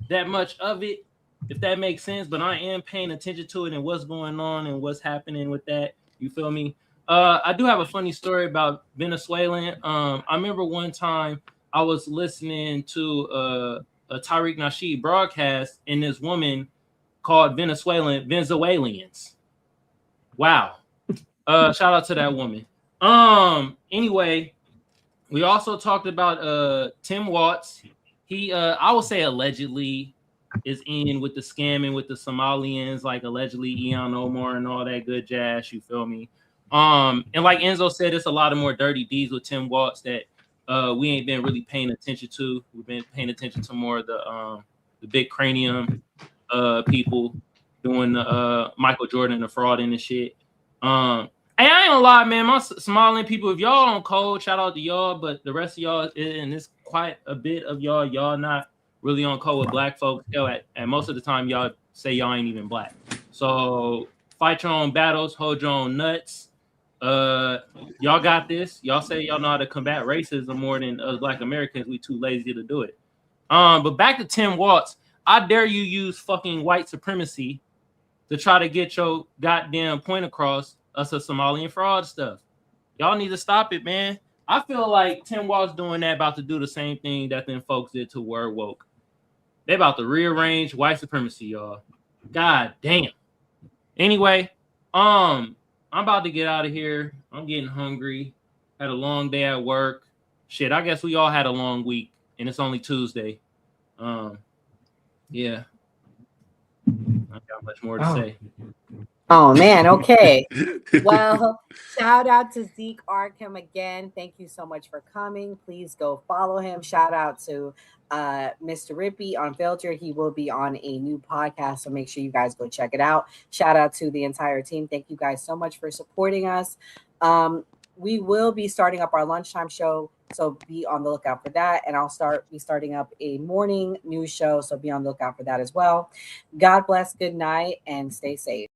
that much of it, if that makes sense. But I am paying attention to it and what's going on and what's happening with that. You feel me? I do have a funny story about Venezuelan. I remember one time I was listening to a Tariq Nasheed broadcast, and this woman called Venezuelans. Wow. Shout out to that woman. Anyway, we also talked about Tim Watts. He I would say allegedly is in with the scamming with the Somalians, like allegedly Eon Omar and all that good jazz, you feel me? And like Enzo said, it's a lot of more dirty deeds with Tim Watts that we ain't been really paying attention to. We've been paying attention to more of the big cranium people doing the Michael Jordan, the fraud and the shit. Hey, I ain't gonna lie, man. My Somalian people, if y'all on code, shout out to y'all. But the rest of y'all, and it's quite a bit of y'all not really on code with black folks. And most of the time, y'all say y'all ain't even black. So fight your own battles, hold your own nuts. Y'all got this. Y'all say y'all know how to combat racism more than us black Americans. We too lazy to do it. But back to Tim Watts. I dare you use fucking white supremacy to try to get your goddamn point across us a Somalian fraud stuff. Y'all need to stop it, man. I feel like Tim Watts doing that about to do the same thing that them folks did to Word Woke. They about to rearrange white supremacy, y'all. God damn. Anyway, I'm about to get out of here. I'm getting hungry. Had a long day at work. Shit, I guess we all had a long week, and it's only Tuesday. Yeah. I got much more to say. Oh man, okay. Well, shout out to Zeke Arkham again. Thank you so much for coming. Please go follow him. Shout out to Mr. Rippey on Filter. He will be on a new podcast, so make sure you guys go check it out. Shout out to the entire team. Thank you guys so much for supporting us. We will be starting up our lunchtime show, so be on the lookout for that. And I'll be starting up a morning news show, so be on the lookout for that as well. God bless, good night, and stay safe.